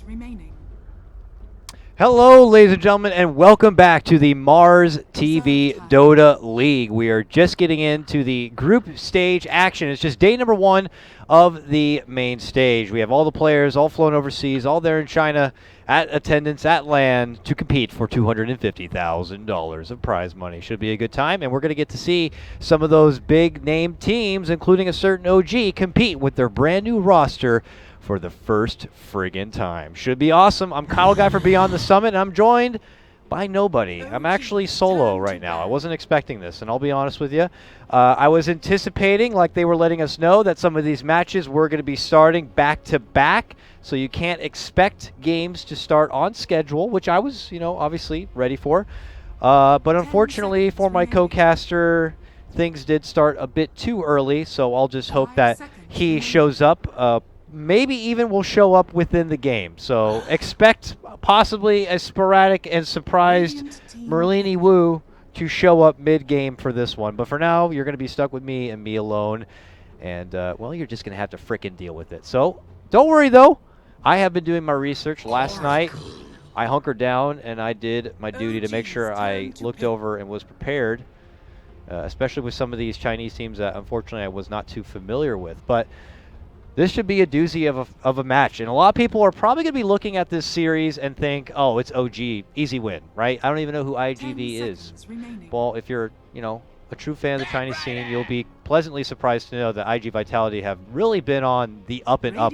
remaining. Hello, ladies and gentlemen, and welcome back to the Mars TV Dota League. We are just getting into the group stage action. It's just day number 1 of the main stage. We have all the players all flown overseas, all there in China at attendance at LAN to compete for $250,000 of prize money. Should be a good time, and we're going to get to see some of those big name teams, including a certain OG, compete with their brand new roster for the first friggin' time. Should be awesome. I'm KotLGuy for Beyond the Summit, and I'm joined by nobody. I'm actually solo right now. I wasn't expecting this, and I'll be honest with you. I was anticipating, like they were letting us know, that some of these matches were going to be starting back-to-back, so you can't expect games to start on schedule, which I was, obviously ready for. But unfortunately for my co-caster, things did start a bit too early, so I'll just hope that he shows up. Maybe even will show up within the game. So expect possibly a sporadic and surprised Merlini Wu to show up mid-game for this one. But for now, you're going to be stuck with me and me alone. And, well, you're just going to have to frickin' deal with it. So don't worry, though. I have been doing my research. Last night, I hunkered down and I did my duty to make sure I looked over and was prepared, especially with some of these Chinese teams that, unfortunately, I was not too familiar with. But this should be a doozy of a match. And a lot of people are probably going to be looking at this series and think, oh, it's OG, easy win, right? I don't even know who iG.V is. Well, if you're, a true fan of the Chinese scene, you'll be pleasantly surprised to know that iG.Vitality have really been on the up and up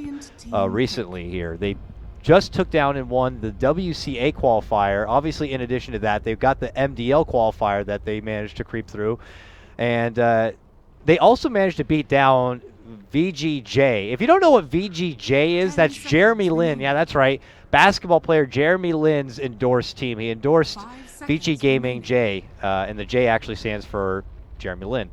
recently here. They just took down and won the WCA qualifier. Obviously, in addition to that, they've got the MDL qualifier that they managed to creep through. And they also managed to beat down VGJ. If you don't know what VGJ is, that's Jeremy Lin. Yeah, that's right. Basketball player Jeremy Lin's endorsed team. He endorsed VG Gaming J, and the J actually stands for Jeremy Lin.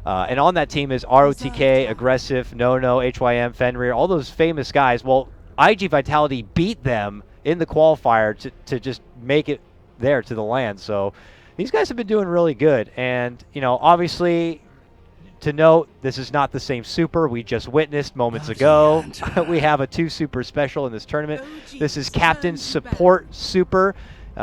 And on that team is ROTK, Aggressive, Nono, HYM, Fenrir, all those famous guys. Well, iG.Vitality beat them in the qualifier to just make it there to the LAN. So these guys have been doing really good. And, obviously, to note, this is not the same super we just witnessed moments ago. We have a 2 super special in this tournament. This is Captain Support Super.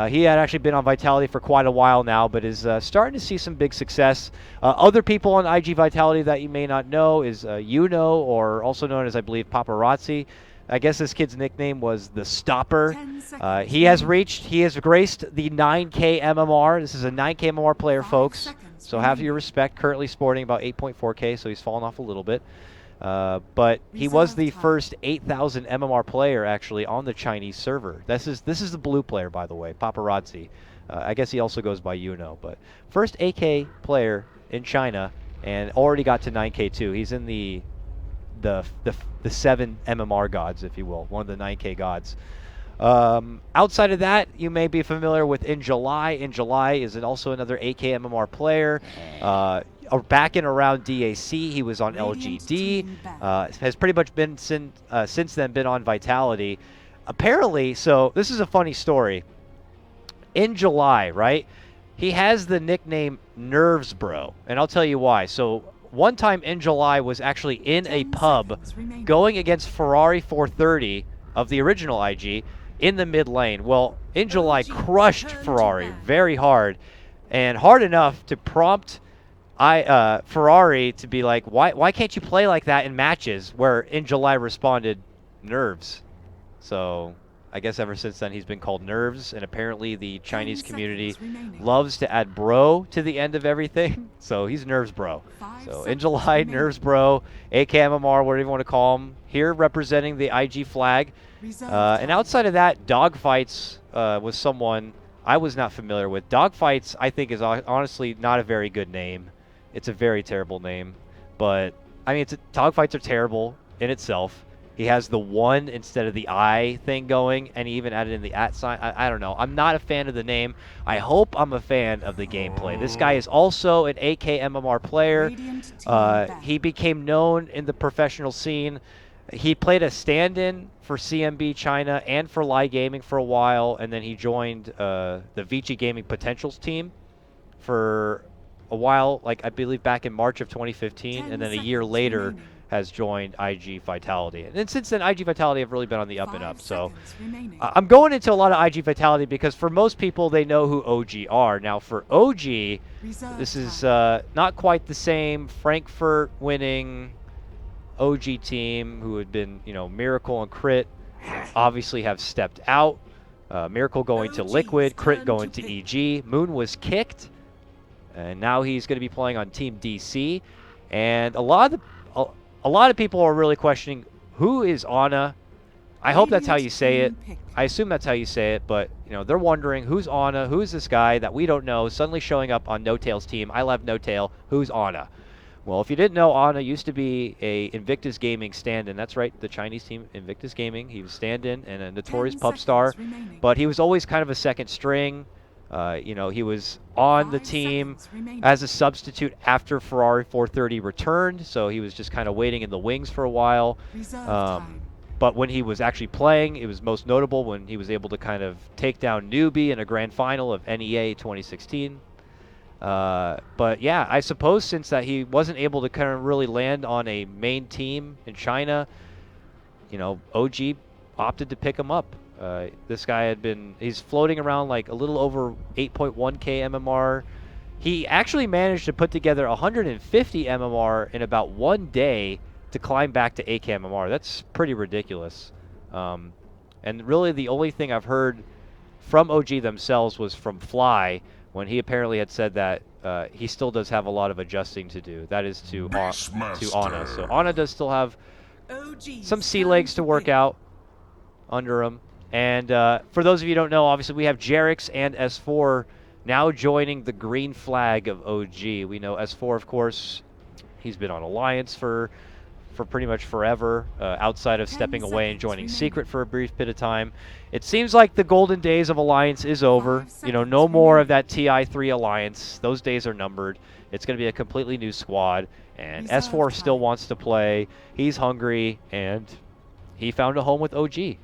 He had actually been on Vitality for quite a while now, but is starting to see some big success. Other people on iG.Vitality that you may not know is Yuno, or also known as, I believe, Paparazzi. I guess this kid's nickname was the Stopper. He has graced the 9K MMR. This is a 9K MMR player, folks. So have your respect. Currently sporting about 8.4K, so he's fallen off a little bit. But he was the first 8,000 MMR player, actually, on the Chinese server. This is the blue player, by the way, Paparazzi. I guess he also goes by Yuno. But first 8K player in China, and already got to 9K too. He's in the 7 MMR gods, if you will, one of the 9K gods. Outside of that, you may be familiar with iG.July. iG.July is also another 8K MMR player. Back in around DAC, he was on LGD. Has pretty much been since then been on Vitality. Apparently, so this is a funny story. iG.July, right? He has the nickname Nerves Bro, and I'll tell you why. So one time iG.July was actually in a pub going against Ferrari 430 of the original IG in the mid lane. Well, iG.July crushed Ferrari very hard, and hard enough to prompt Ferrari to be like, why can't you play like that in matches, where iG.July responded, nerves. So I guess ever since then he's been called Nerves, and apparently the Chinese community loves to add bro to the end of everything. So he's Nerves Bro. So iG.July, Nerves Bro, AKMMR, whatever you want to call him, here representing the IG flag. And outside of that, Dogfights was someone I was not familiar with. Dogfights, I think, is honestly not a very good name. It's a very terrible name. But, I mean, Dogfights are terrible in itself. He has the 1 instead of the I thing going, and he even added in the @ sign. I don't know. I'm not a fan of the name. I hope I'm a fan of the gameplay. This guy is also an 8K MMR player. He became known in the professional scene. He played a stand-in for CMB China and for Lai Gaming for a while, and then he joined the VG Gaming Potentials team for a while, like I believe back in March of 2015, and then a year later has joined iG.Vitality. And then since then, iG.Vitality have really been on the up and up. So I'm going into a lot of iG.Vitality because for most people, they know who OG are. Now, for OG, this is not quite the same Frankfurt winning OG team who had been, Miracle and Crit obviously have stepped out. Miracle going to Liquid, Crit going to EG. Moon was kicked, and now he's going to be playing on Team DC. And a lot of people are really questioning who is Ana. I hope that's how you say it. I assume that's how you say it, but they're wondering who's Ana, who's this guy that we don't know suddenly showing up on No Tail's team. I love No Tail. Who's Ana? Well, if you didn't know, Ana used to be a Invictus Gaming stand-in. That's right, the Chinese team, Invictus Gaming. He was stand-in and a notorious pub star, but he was always kind of a second string. He was on the team as a substitute after Ferrari 430 returned, so he was just kind of waiting in the wings for a while. But when he was actually playing, it was most notable when he was able to kind of take down Newbie in a grand final of NEA 2016. But yeah, I suppose since that he wasn't able to kind of really land on a main team in China, OG opted to pick him up. This guy he's floating around like a little over 8.1k MMR. He actually managed to put together 150 MMR in about 1 day to climb back to 8k MMR. That's pretty ridiculous. And really the only thing I've heard from OG themselves was from Fly, when he apparently had said that he still does have a lot of adjusting to do. That is to Ana. So Ana does still have some sea legs to work out under him. And for those of you who don't know, obviously we have Jerix and S4 now joining the green flag of OG. We know S4, of course, he's been on Alliance for pretty much forever, outside of stepping away and joining Secret for a brief bit of time. It seems like the golden days of Alliance is over. No more of that TI3 Alliance. Those days are numbered. It's going to be a completely new squad, and S4 still wants to play. He's hungry, and he found a home with OG.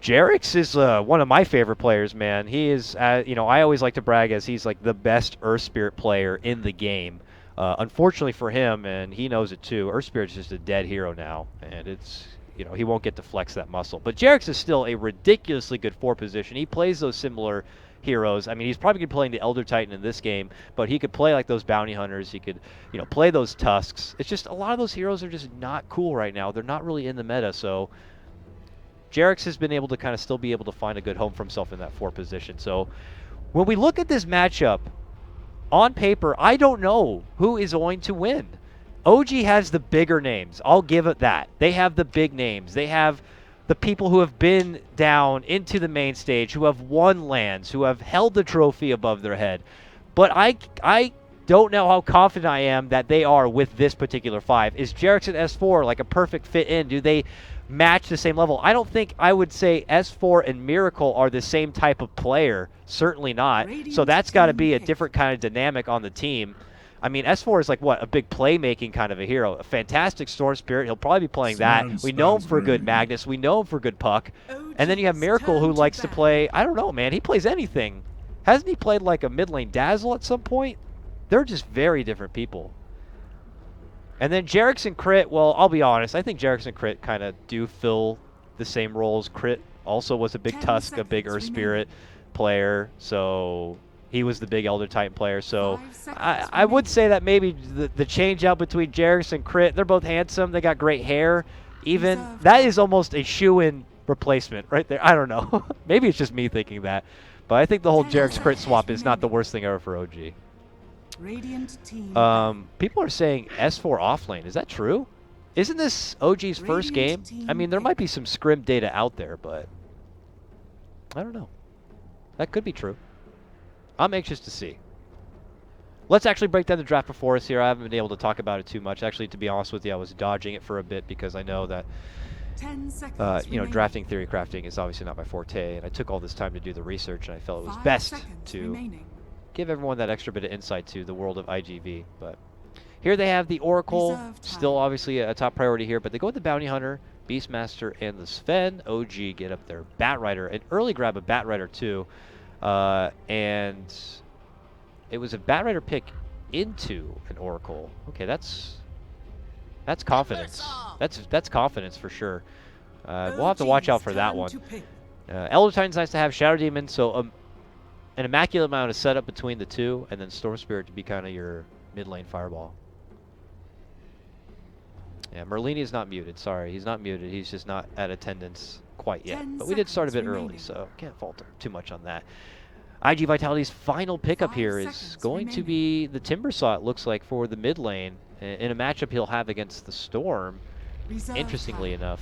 Jerix is one of my favorite players, man. He is, I always like to brag as he's like the best Earth Spirit player in the game. Unfortunately for him, and he knows it too, Earth Spirit's just a dead hero now, and it's, he won't get to flex that muscle. But Jerix is still a ridiculously good 4 position. He plays those similar heroes. I mean, he's probably playing the Elder Titan in this game, but he could play like those Bounty Hunters. He could, play those Tusks. It's just a lot of those heroes are just not cool right now. They're not really in the meta, so Jerix has been able to kind of still be able to find a good home for himself in that 4 position. So when we look at this matchup, on paper, I don't know who is going to win. OG has the bigger names. I'll give it that. They have the big names. They have the people who have been down into the main stage, who have won LANs, who have held the trophy above their head. But I don't know how confident I am that they are with this particular 5. Is Jerix and S4 like a perfect fit in? Do they match the same level? I don't think I would say S4 and Miracle are the same type of player. Certainly not. So that's got to be a different kind of dynamic on the team. I mean, S4 is like, what, a big playmaking kind of a hero. A fantastic Storm Spirit. He'll probably be playing that. We know him for good Magnus. We know him for good Puck. And then you have Miracle, who likes to play, I don't know, man. He plays anything. Hasn't he played like a mid lane Dazzle at some point? They're just very different people. And then Jerix and Crit, well, I'll be honest. I think Jerix and Crit kind of do fill the same roles. Crit also was a big Tusk, a big Earth Spirit player. So he was the big Elder Titan player. So I would say that maybe the change out between Jerix and Crit, they're both handsome. They got great hair. Even that is almost a shoe-in replacement right there. I don't know. Maybe it's just me thinking that. But I think the whole Jerix Crit swap is not the worst thing ever for OG. People are saying S4 offlane. Is that true? Isn't this OG's first game? I mean, there might be some scrim data out there, but I don't know. That could be true. I'm anxious to see. Let's actually break down the draft before us here. I haven't been able to talk about it too much. Actually, to be honest with you, I was dodging it for a bit because I know that drafting theory crafting is obviously not my forte, and I took all this time to do the research, and I felt it was best to give everyone that extra bit of insight to the world of iG.V. But here they have the Oracle, still obviously a top priority here, but they go with the Bounty Hunter, Beastmaster, and the Sven. OG get up their Batrider, and early grab a Batrider too, and it was a Batrider pick into an Oracle. Okay, that's That's confidence. That's confidence for sure. We'll have to watch out for that one. Elder Titan's nice to have. Shadow Demon, so an immaculate amount of setup between the two, and then Storm Spirit to be kind of your mid lane fireball. Yeah, Merlini is not muted. Sorry, he's not muted. He's just not at attendance quite yet. But we did start a bit early, so can't fault too much on that. iG.Vitality's final pickup here is going to be the Timbersaw, it looks like, for the mid lane in a matchup he'll have against the Storm. Interestingly enough.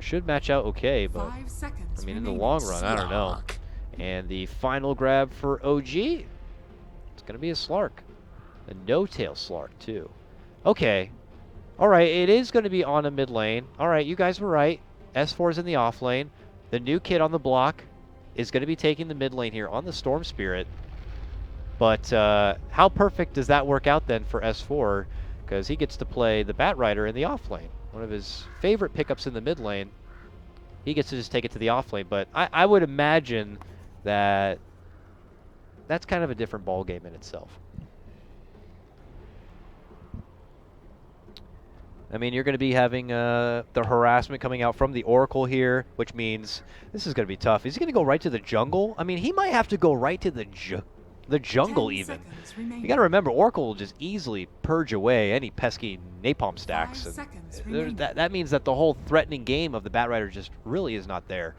Should match out okay, but I mean, in the long run, I don't know. And the final grab for OG, it's going to be a Slark. A no-tail Slark, too. Okay. All right, it is going to be on a mid lane. All right, you guys were right. S4 is in the off lane. The new kid on the block is going to be taking the mid lane here on the Storm Spirit. But how perfect does that work out then for S4? Because he gets to play the Bat Rider in the off lane. One of his favorite pickups in the mid lane. He gets to just take it to the off lane. But I would imagine that that's kind of a different ball game in itself. I mean, you're going to be having the harassment coming out from the Oracle here, which means this is going to be tough. Is he going to go right to the jungle? I mean, he might have to go right to the jungle even. You got to remember, Oracle will just easily purge away any pesky napalm stacks. And that means that the whole threatening game of the Bat Rider just really is not there.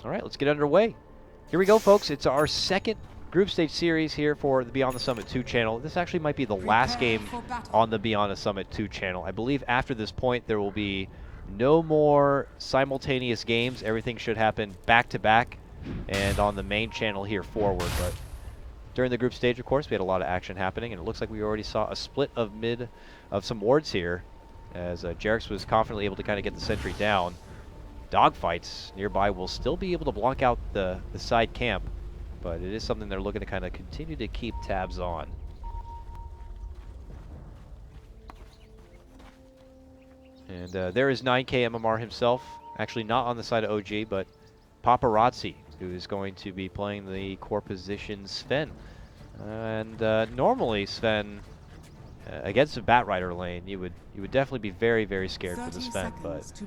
All right, let's get underway. Here we go, folks. It's our second group stage series here for the Beyond the Summit 2 channel. This actually might be the last game on the Beyond the Summit 2 channel. I believe after this point there will be no more simultaneous games. Everything should happen back to back and on the main channel here forward. But during the group stage, of course, we had a lot of action happening, and it looks like we already saw a split of some wards here as Jerix was confidently able to kind of get the sentry down. Dogfights nearby will still be able to block out the side camp, but it is something they're looking to kind of continue to keep tabs on. And there is 9K MMR himself, actually not on the side of OG, but Paparazzi, who is going to be playing the core position Sven. And normally Sven, against a Bat Rider lane, you would definitely be very, very scared for the Sven, but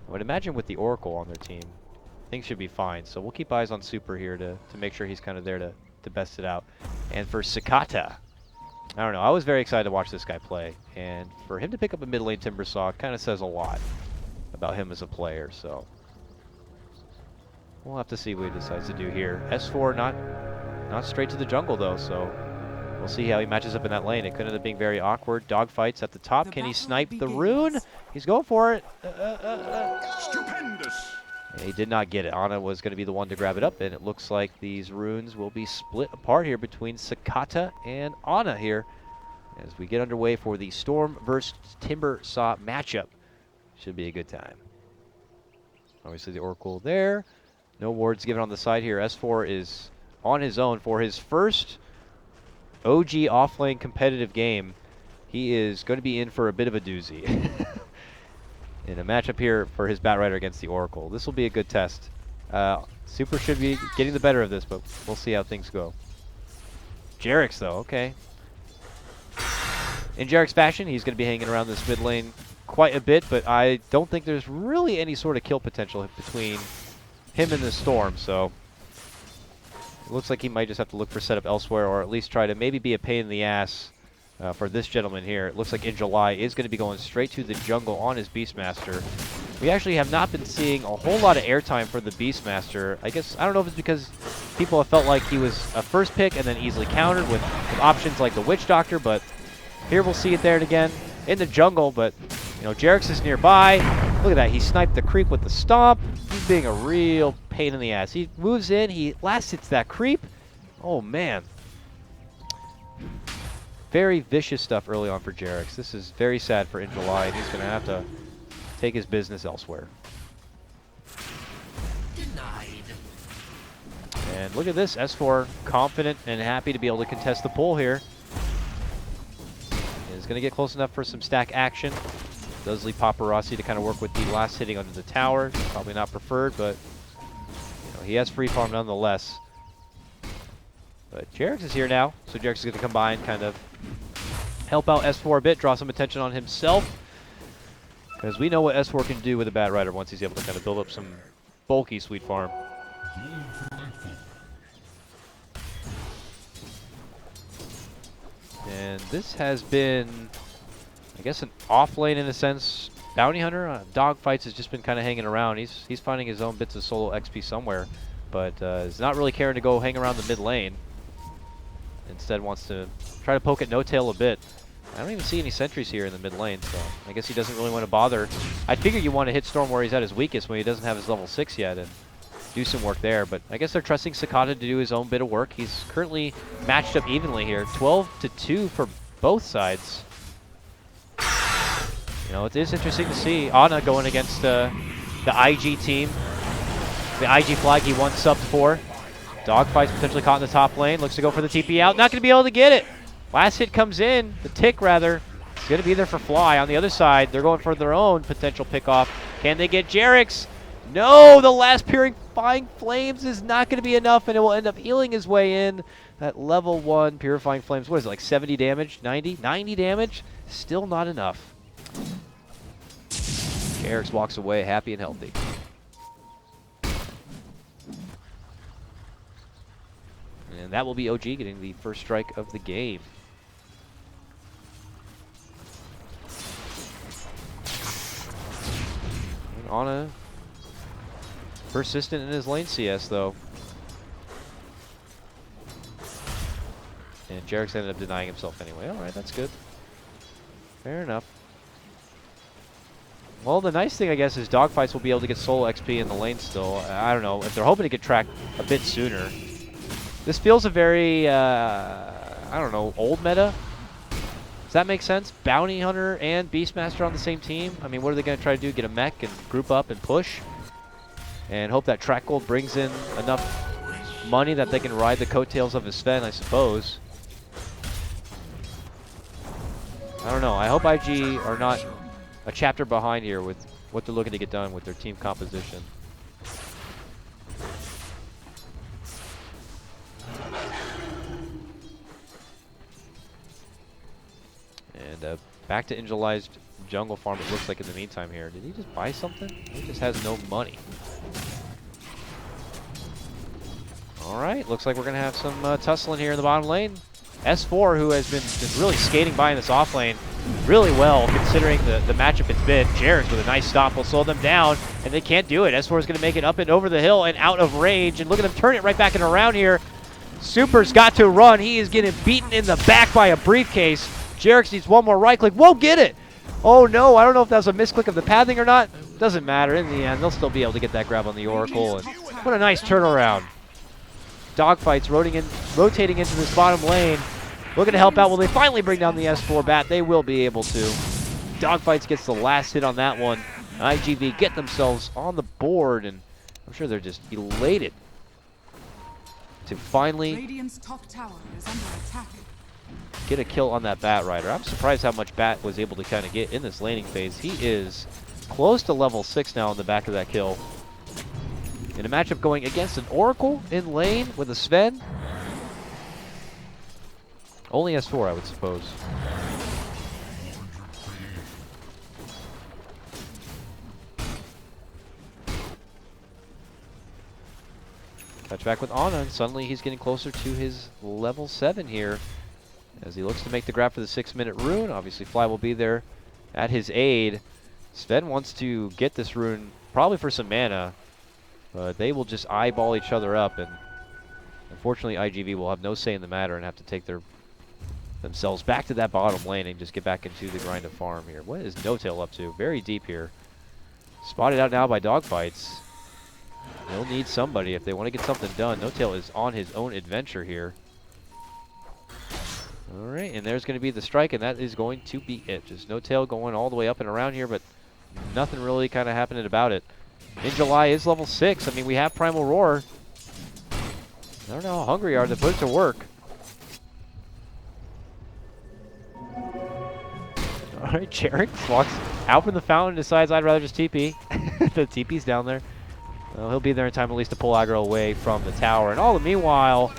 I would imagine with the Oracle on their team, things should be fine. So we'll keep eyes on Super here to make sure he's kind of there to best it out. And for Sakata, I don't know. I was very excited to watch this guy play. And for him to pick up a mid lane Timbersaw kind of says a lot about him as a player. So we'll have to see what he decides to do here. S4 not straight to the jungle, though. So we'll see how he matches up in that lane. It could end up being very awkward. Dogfights at the top. Can he snipe the rune? He's going for it. Stupendous. He did not get it. Ana was going to be the one to grab it up, and it looks like these runes will be split apart here between Sakata and Ana here as we get underway for the Storm versus Timbersaw matchup. Should be a good time. Obviously the Oracle there. No wards given on the side here. S4 is on his own for his first OG offlane competitive game. He is going to be in for a bit of a doozy. In a matchup here for his Bat Rider against the Oracle. This will be a good test. Super should be getting the better of this, but we'll see how things go. Jerix, though, okay. In Jerix fashion, he's going to be hanging around this mid lane quite a bit, but I don't think there's really any sort of kill potential between him and the Storm, so it looks like he might just have to look for setup elsewhere, or at least try to maybe be a pain in the ass for this gentleman here. It looks like iG.July is going to be going straight to the jungle on his Beastmaster. We actually have not been seeing a whole lot of airtime for the Beastmaster. I guess, I don't know if it's because people have felt like he was a first pick and then easily countered with options like the Witch Doctor, but here we'll see it there again in the jungle, but you know, Jerix is nearby. Look at that, he sniped the creep with the stomp. He's being a real pain in the ass. He moves in, he last hits that creep. Oh man. Very vicious stuff early on for Jerix. This is very sad for iG.July, and he's going to have to take his business elsewhere. Denied. And look at this, S4 confident and happy to be able to contest the pull here. Is going to get close enough for some stack action. Does leave Paparazzi to kind of work with the last hitting under the tower. Probably not preferred, but you know, he has free farm nonetheless. But Jerix is here now, so Jerix is going to combine kind of help out S4 a bit, draw some attention on himself. Because we know what S4 can do with a Bat Rider once he's able to kind of build up some bulky Sweet Farm. And this has been, I guess, an off lane in a sense. Bounty Hunter, Dogfights has just been kind of hanging around. He's finding his own bits of solo XP somewhere, but is not really caring to go hang around the mid lane. Instead wants to try to poke at No Tail a bit. I don't even see any sentries here in the mid lane, so I guess he doesn't really want to bother. I figure you want to hit Storm where he's at his weakest when he doesn't have his level 6 yet and do some work there, but I guess they're trusting Sakata to do his own bit of work. He's currently matched up evenly here, 12-2 for both sides. You know, it is interesting to see Ana going against the IG team, the IG flag he once subbed for. Dogfight's potentially caught in the top lane, looks to go for the TP out, not going to be able to get it. Last hit comes in, the tick rather, it's going to be there for Fly. On the other side, they're going for their own potential pickoff. Can they get Jerix? No, the last Purifying Flames is not going to be enough, and it will end up healing his way in. That level 1 Purifying Flames, what is it, like 70 damage? 90? 90 damage? Still not enough. Jerix walks away happy and healthy. And that will be OG getting the first strike of the game. And Ana persistent in his lane CS though. And Jerix ended up denying himself anyway. Alright, that's good. Fair enough. Well, the nice thing, I guess, is Dogfights will be able to get solo XP in the lane still. I don't know if they're hoping to get tracked a bit sooner. This feels a very, I don't know, old meta. Does that make sense? Bounty Hunter and Beastmaster on the same team? I mean, what are they going to try to do? Get a mech and group up and push? And hope that track gold brings in enough money that they can ride the coattails of his Sven, I suppose. I don't know. I hope IG are not a chapter behind here with what they're looking to get done with their team composition. And back to Angelized jungle farm, it looks like in the meantime here. Did he just buy something? He just has no money. Alright, looks like we're going to have some tussling here in the bottom lane. S4, who has been just really skating by in this off lane really well, considering the matchup it's been. Jerix with a nice stop will slow them down, and they can't do it. S4 is going to make it up and over the hill and out of range, and look at them turn it right back and around here. Super's got to run. He is getting beaten in the back by a briefcase. Jerix needs one more right click. Won't get it. Oh no, I don't know if that was a misclick of the pathing or not. Doesn't matter. In the end, they'll still be able to get that grab on the Oracle. And what a nice turnaround. Dogfights rotating into this bottom lane. Looking to help out. Will they finally bring down the S4 bat? They will be able to. Dogfights gets the last hit on that one. iG.V get themselves on the board, and I'm sure they're just elated to finally Radiant's top tower is under attack. Get a kill on that Bat Rider. I'm surprised how much Bat was able to kind of get in this laning phase. He is close to level 6 now on the back of that kill. In a matchup going against an Oracle in lane with a Sven. Only S4, I would suppose. Touch back with Ana, and suddenly he's getting closer to his level 7 here as he looks to make the grab for the 6-minute rune. Obviously, Fly will be there at his aid. Sven wants to get this rune probably for some mana, but they will just eyeball each other up, and unfortunately, iG.V will have no say in the matter and have to take themselves back to that bottom lane and just get back into the grind of farm here. What is No Tail up to? Very deep here. Spotted out now by Dogfights. They'll need somebody if they want to get something done. No Tail is on his own adventure here. All right, and there's going to be the strike, and that is going to be it. Just No Tail going all the way up and around here, but nothing really kind of happening about it. In July is level 6. I mean, we have Primal Roar. I don't know how hungry you are to put it to work. All right, Jerix walks out from the fountain, decides I'd rather just TP. The TP's down there. Well, he'll be there in time at least to pull aggro away from the tower. And all the meanwhile,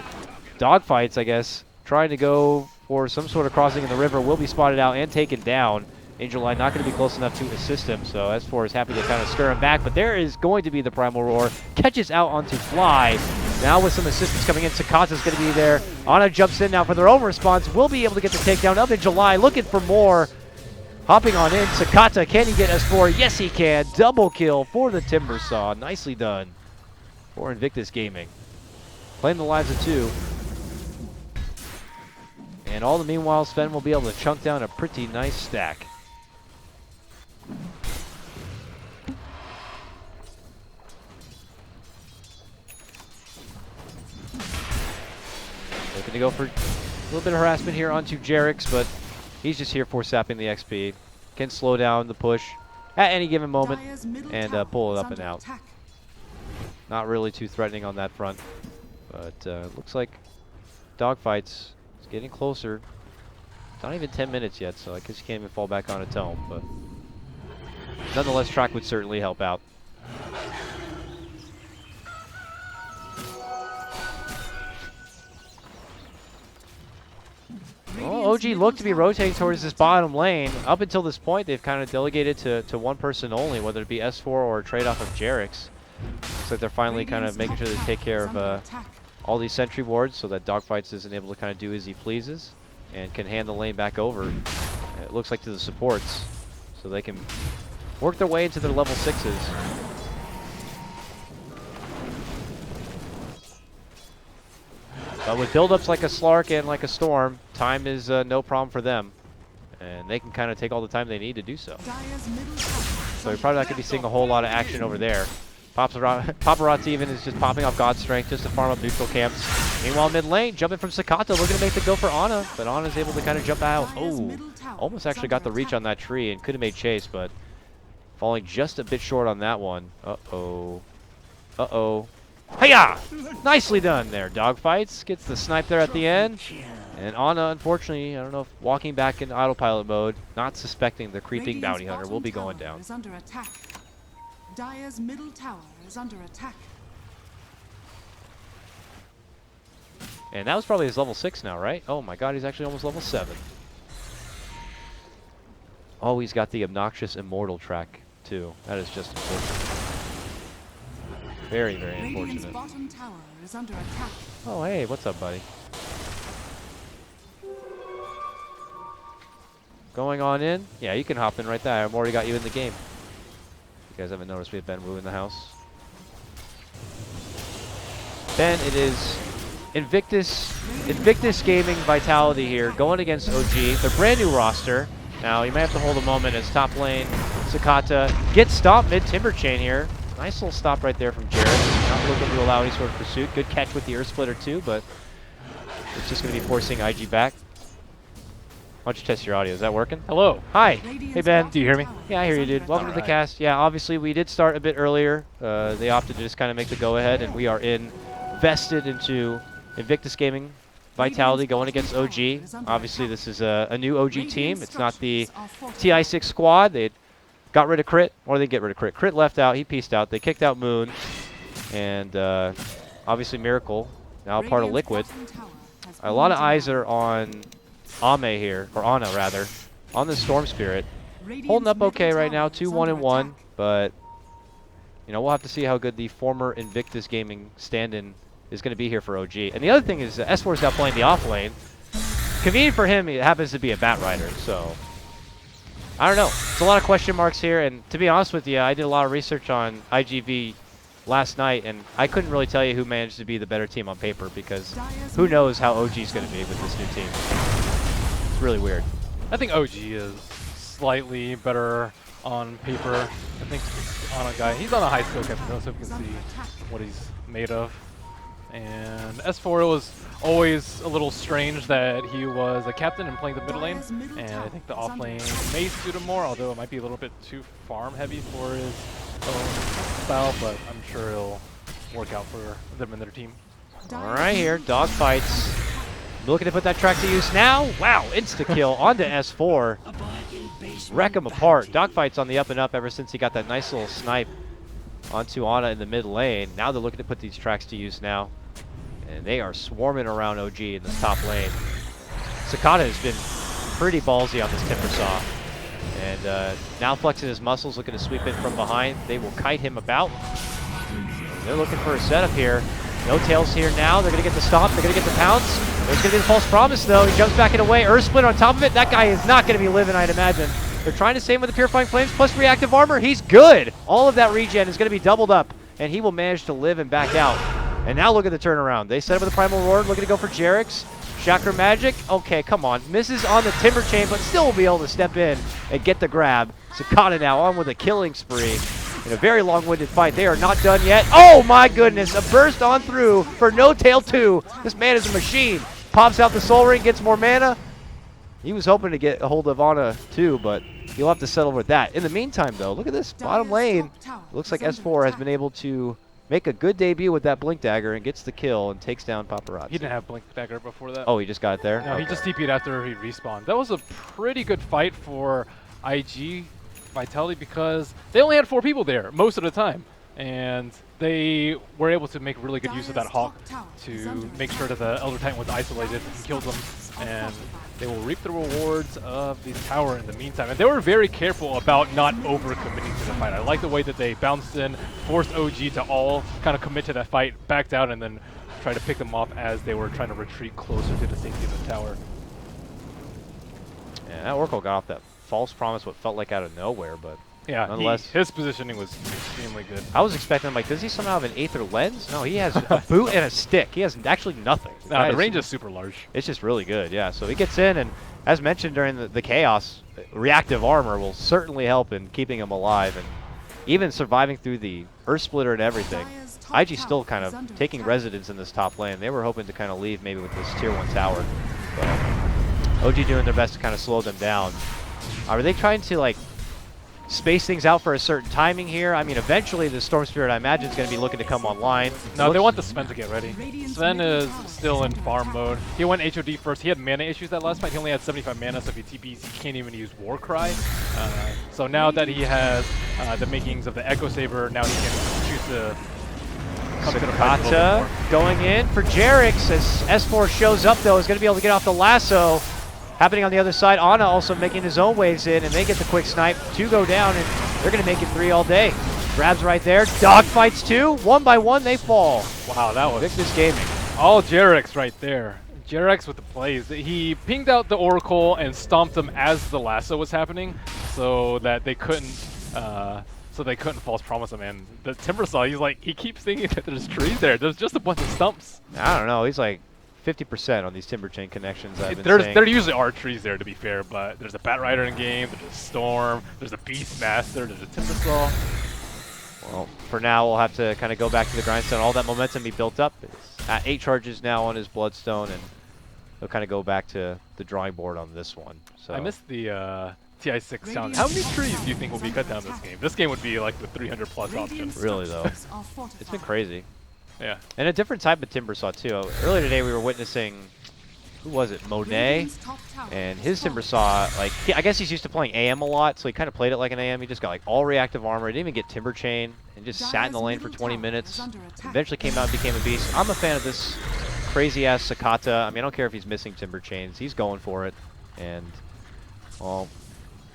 Dogfights, I guess, trying to go for some sort of crossing in the river will be spotted out and taken down. Angel Line not going to be close enough to assist him, so S4 is happy to kind of stir him back, but there is going to be the Primal Roar. Catches out onto Fly. Now with some assistance coming in, Sakata's going to be there. Ana jumps in now for their own response. Will be able to get the takedown of Angel Line. Looking for more. Hopping on in, Sakata, can he get S4? Yes, he can. Double kill for the Timber Saw. Nicely done for Invictus Gaming. Claim the lives of 2. And all the meanwhile, Sven will be able to chunk down a pretty nice stack. Looking to go for a little bit of harassment here onto Jerix, but he's just here for sapping the XP. Can slow down the push at any given moment and pull it up and out. Not really too threatening on that front, but looks like dogfights is getting closer. It's not even 10 minutes yet, so I guess you can't even fall back on a tome, but nonetheless, track would certainly help out. Well, OG looked to be rotating towards this bottom lane. Up until this point, they've kind of delegated to one person only, whether it be S4 or a trade-off of Jerix. Looks like they're finally kind of making sure they take care of all these sentry wards so that Dogfights isn't able to kind of do as he pleases and can hand the lane back over, it looks like, to the supports, so they can work their way into their level 6s. But with build-ups like a Slark and like a Storm, time is no problem for them. And they can kind of take all the time they need to do so. So you're probably not going to be seeing a whole lot of action over there. Paparazzi even is just popping off God's Strength just to farm up neutral camps. Meanwhile, mid lane, jumping from Sakata, looking to make the go for Ana, but Ana's able to kind of jump out. Oh, almost actually got the reach on that tree and could have made chase, but falling just a bit short on that one. Uh-oh. Uh-oh. Hiya! Nicely done there, Dogfights. Gets the snipe there at the end. And Ana, unfortunately, I don't know if walking back in autopilot mode, not suspecting the creeping bounty hunter will be going down. Dire's middle tower is under attack. And that was probably his level 6 now, right? Oh my god, he's actually almost level 7. Oh, he's got the obnoxious Immortal track, too. That is just unfortunate. Very, very unfortunate. Bottom tower is under attack. Oh, hey, what's up, buddy? Going on in? Yeah, you can hop in right there. I've already got you in the game. You guys haven't noticed we have Ben Wu in the house. Ben, it is Invictus Gaming Vitality here, going against OG. Their brand new roster. Now, you may have to hold a moment as top lane, Sakata gets stopped mid-timber chain here. Nice little stop right there from Jared. Not looking to allow any sort of pursuit. Good catch with the Earth Splitter too, but it's just going to be forcing IG back. Why don't you test your audio? Is that working? Hello. Hi. Hey, Ben. Do you hear me? Yeah, I hear you, dude. Welcome to the cast. Yeah, obviously we did start a bit earlier. They opted to just kind of make the go-ahead, and we are invested into Invictus Gaming Vitality going against OG. Obviously, this is a new OG team. It's not the TI6 squad. They got rid of Crit, or they get rid of Crit. Crit left out. He pieced out. They kicked out Moon, and obviously Miracle, now part of Liquid. A lot of eyes are on Ame here, or Ana rather, on the Storm Spirit. Holding up okay right now, 2-1-1, but you know, we'll have to see how good the former Invictus Gaming stand-in is going to be here for OG. And the other thing is S4 is now playing the off lane. Convenient for him, it happens to be a Bat Rider, so I don't know. It's a lot of question marks here, and to be honest with you, I did a lot of research on iG.V last night, and I couldn't really tell you who managed to be the better team on paper, because who knows how OG is going to be with this new team. It's really weird. I think OG is slightly better on paper. I think on a guy, he's on a high skill cap, so we can see what he's made of. And S4 was always a little strange that he was a captain and playing the mid lane, and I think the off lane may suit him more, although it might be a little bit too farm heavy for his own style, but I'm sure it'll work out for them and their team. All right, here, Dogfights. Looking to put that track to use now. Wow, insta-kill onto S4. Wreck him apart. Dogfight's on the up and up ever since he got that nice little snipe onto Ana in the mid lane. Now they're looking to put these tracks to use now. And they are swarming around OG in this top lane. Sakata has been pretty ballsy on this Timber Saw. And now flexing his muscles, looking to sweep in from behind. They will kite him about. They're looking for a setup here. No tails here now. They're going to get the stomp. They're going to get the pounce. There's going to be the false promise, though. He jumps back in away. Earth Split on top of it. That guy is not going to be living, I'd imagine. They're trying to save him with the Purifying Flames plus reactive armor. He's good. All of that regen is going to be doubled up, and he will manage to live and back out. And now look at the turnaround. They set up with a Primal Roar, looking to go for Jerix. Chakra Magic. Okay, come on. Misses on the Timber Chain, but still will be able to step in and get the grab. Sakata now on with a killing spree. In a very long-winded fight. They are not done yet. Oh my goodness, a burst on through for No Tail 2. This man is a machine. Pops out the Soul Ring, gets more mana. He was hoping to get a hold of Ana too, but he'll have to settle with that. In the meantime though, look at this bottom lane. Looks like S4 has been able to make a good debut with that Blink Dagger and gets the kill and takes down Paparazzi. He didn't have Blink Dagger before that. Oh, he just got it there? No, okay. He just TP'd after he respawned. That was a pretty good fight for iG.Vitality because they only had 4 people there most of the time. And they were able to make really good use of that Hawk to make sure that the Elder Titan was isolated and killed them. And they will reap the rewards of the tower in the meantime. And they were very careful about not over-committing to the fight. I like the way that they bounced in, forced OG to all kind of commit to that fight, backed out, and then tried to pick them off as they were trying to retreat closer to the safety of the tower. Yeah, that Oracle got off that false promise what felt like out of nowhere, but yeah, nonetheless, his positioning was extremely good. I was expecting, like, does he somehow have an Aether Lens? No, he has a boot and a stick. He has actually nothing. No, the range is super large. It's just really good, yeah. So he gets in, and as mentioned during the Chaos, reactive armor will certainly help in keeping him alive and even surviving through the Earth Splitter and everything. IG still kind of taking residence in this top lane. They were hoping to kind of leave maybe with this tier 1 tower. But OG doing their best to kind of slow them down. Are they trying to, like, space things out for a certain timing here? I mean, eventually the Storm Spirit, I imagine, is going to be looking to come online. No, they want the Sven to get ready. Sven is still in farm mode. He went HOD first. He had mana issues that last fight. He only had 75 mana, so if he TPs, he can't even use Warcry. So now that he has the makings of the Echo Saber, now he can choose to come to the fight a little bit more. Going in for Jerix as S4 shows up, though, is going to be able to get off the lasso. Happening on the other side, Ana also making his own waves in, and they get the quick snipe. 2 go down, and they're going to make it 3 all day. Grabs right there. Dog fights 2. 1 by 1, they fall. Wow, that was Victus Gaming. all Jerix right there. Jerix with the plays. He pinged out the Oracle and stomped them as the lasso was happening, so that they couldn't. False promise him. And the Timber Saw, he keeps thinking that there's trees there. There's just a bunch of stumps. I don't know. He's like 50% on these Timber Chain connections. There usually are trees there, to be fair, but there's a Bat Rider in game, there's a Storm, there's a Beastmaster, there's a Timber Saw. Well, for now, we'll have to kind of go back to the grindstone. All that momentum he built up. It's at 8 charges now on his Bloodstone, and he'll kind of go back to the drawing board on this one. So I missed the TI6 sound. How many trees do you think will be cut down this game? This game would be like the 300 plus option. Really, though. It's been crazy. Yeah. And a different type of Timber Saw, too. Earlier today, we were witnessing, who was it, Monet? And his Timber Saw, like, I guess he's used to playing AM a lot, so he kind of played it like an AM. He just got, like, all reactive armor. He didn't even get Timber Chain and just sat in the lane for 20 minutes. Eventually came out and became a beast. I'm a fan of this crazy-ass Sakata. I mean, I don't care if he's missing Timber Chains. He's going for it. And, well,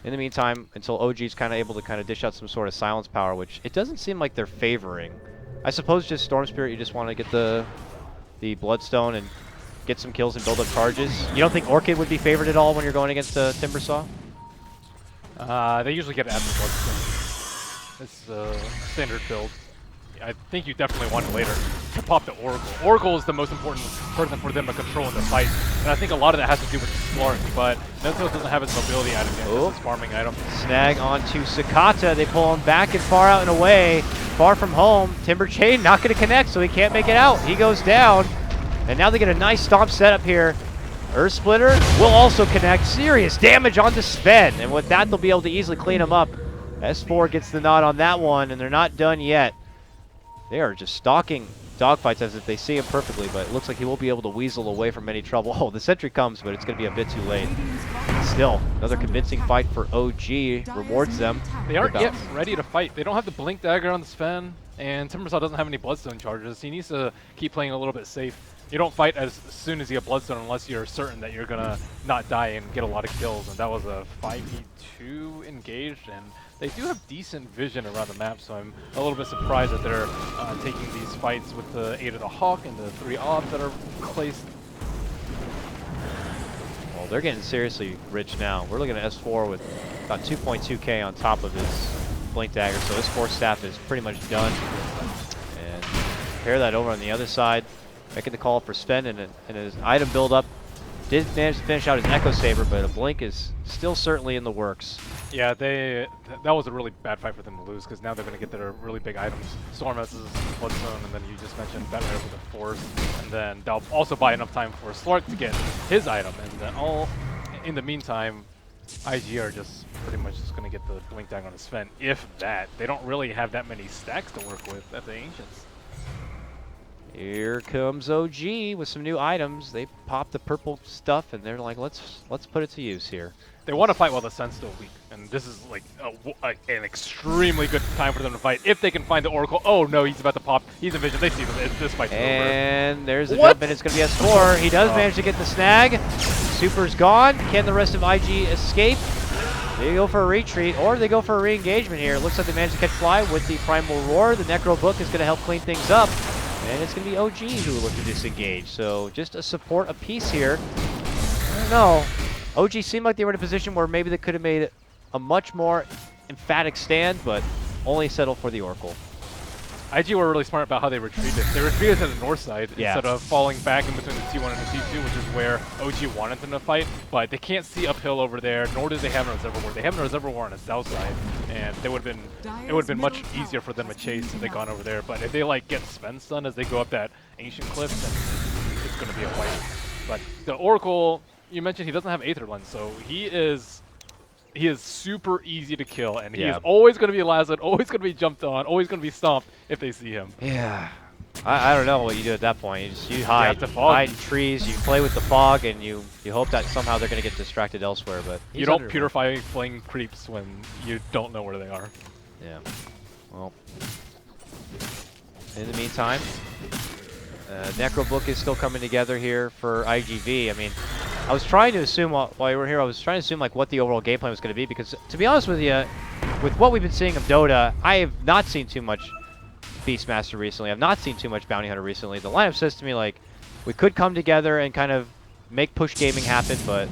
in the meantime, until OG's kind of able to kind of dish out some sort of silence power, which it doesn't seem like they're favoring. I suppose just Storm Spirit, you just want to get the Bloodstone and get some kills and build up charges. You don't think Orchid would be favored at all when you're going against a Timber Saw? They usually get after Bloodstone. It's a standard build. I think you definitely want it later to pop the Oracle. Oracle is the most important person for them to control in the fight, and I think a lot of that has to do with the Slark, but No-Tail doesn't have its mobility item yet. It's his farming item. Snag onto Sakata. They pull him back and far out and away. Far from home. Timber Chain not going to connect, so he can't make it out. He goes down, and now they get a nice stomp setup here. Earth Splitter will also connect. Serious damage onto Sven, and with that, they'll be able to easily clean him up. S4 gets the nod on that one, and they're not done yet. They are just stalking dogfights as if they see him perfectly, but it looks like he will be able to weasel away from any trouble. Oh, the sentry comes, but it's going to be a bit too late. Still, another convincing fight for OG. Rewards them. They aren't yet ready to fight. They don't have the Blink Dagger on the Sven, and Timber Saw doesn't have any Bloodstone charges. He needs to keep playing a little bit safe You don't fight as soon as you get Bloodstone unless you're certain that you're gonna not die and get a lot of kills, and that was a 5v2 engaged, and they do have decent vision around the map, so I'm a little bit surprised that they're taking these fights with the 8 of the Hawk and the 3 obs that are placed. Well, they're getting seriously rich now. We're looking at S4 with about 2.2k on top of his Blink Dagger, so his Force Staff is pretty much done. And pair that over on the other side, making the call for Sven, and his item build-up did manage to finish out his Echo Saber, but a Blink is still certainly in the works. Yeah, that was a really bad fight for them to lose, because now they're going to get their really big items. Storm has his Bloodstone, and then you just mentioned Batman with the Force, and then they'll also buy enough time for Slark to get his item, and then in the meantime, IG are just pretty much just going to get the Blink Dagger on his Sven, if that. They don't really have that many stacks to work with at the Ancients. Here comes OG with some new items. They pop the purple stuff, and they're like, let's put it to use here. They want to fight while the sun's still weak, and this is like an extremely good time for them to fight if they can find the Oracle. Oh no, he's about to pop. He's in vision. They see them. This fight's over. And there's the jump, and it's going to be S4. He does manage to get the snag. Super's gone. Can the rest of IG escape? They go for a retreat, or they go for a re-engagement here. It looks like they managed to catch Fly with the Primal Roar. The Necro Book is going to help clean things up. And it's going to be OG who will look to disengage. So just a support apiece here. I don't know. OG seemed like they were in a position where maybe they could have made a much more emphatic stand, but only settled for the Oracle. IG were really smart about how they retreated. They retreated to the north side instead of falling back in between the T1 and the T2, which is where OG wanted them to fight. But they can't see uphill over there, nor do they have a reservoir. They have a reservoir on the south side, and it would have been much easier for them to chase if they'd gone over there. But if they like get Sven stun as they go up that ancient cliff, then it's going to be a fight. But the Oracle, you mentioned he doesn't have Aether Lens, so he is super easy to kill, and he is always going to be lassoed, always going to be jumped on, always going to be stomped if they see him. Yeah. I don't know what you do at that point. You hide in trees, you play with the fog, and you hope that somehow they're going to get distracted elsewhere. But you don't purify flame creeps when you don't know where they are. Yeah. Well, in the meantime, Necro Book is still coming together here for iG.V. I mean, I was trying to assume while you were here, I was trying to assume like what the overall game plan was going to be, because to be honest with you, with what we've been seeing of Dota, I have not seen too much Beastmaster recently. I've not seen too much Bounty Hunter recently. The lineup says to me like we could come together and kind of make push gaming happen, but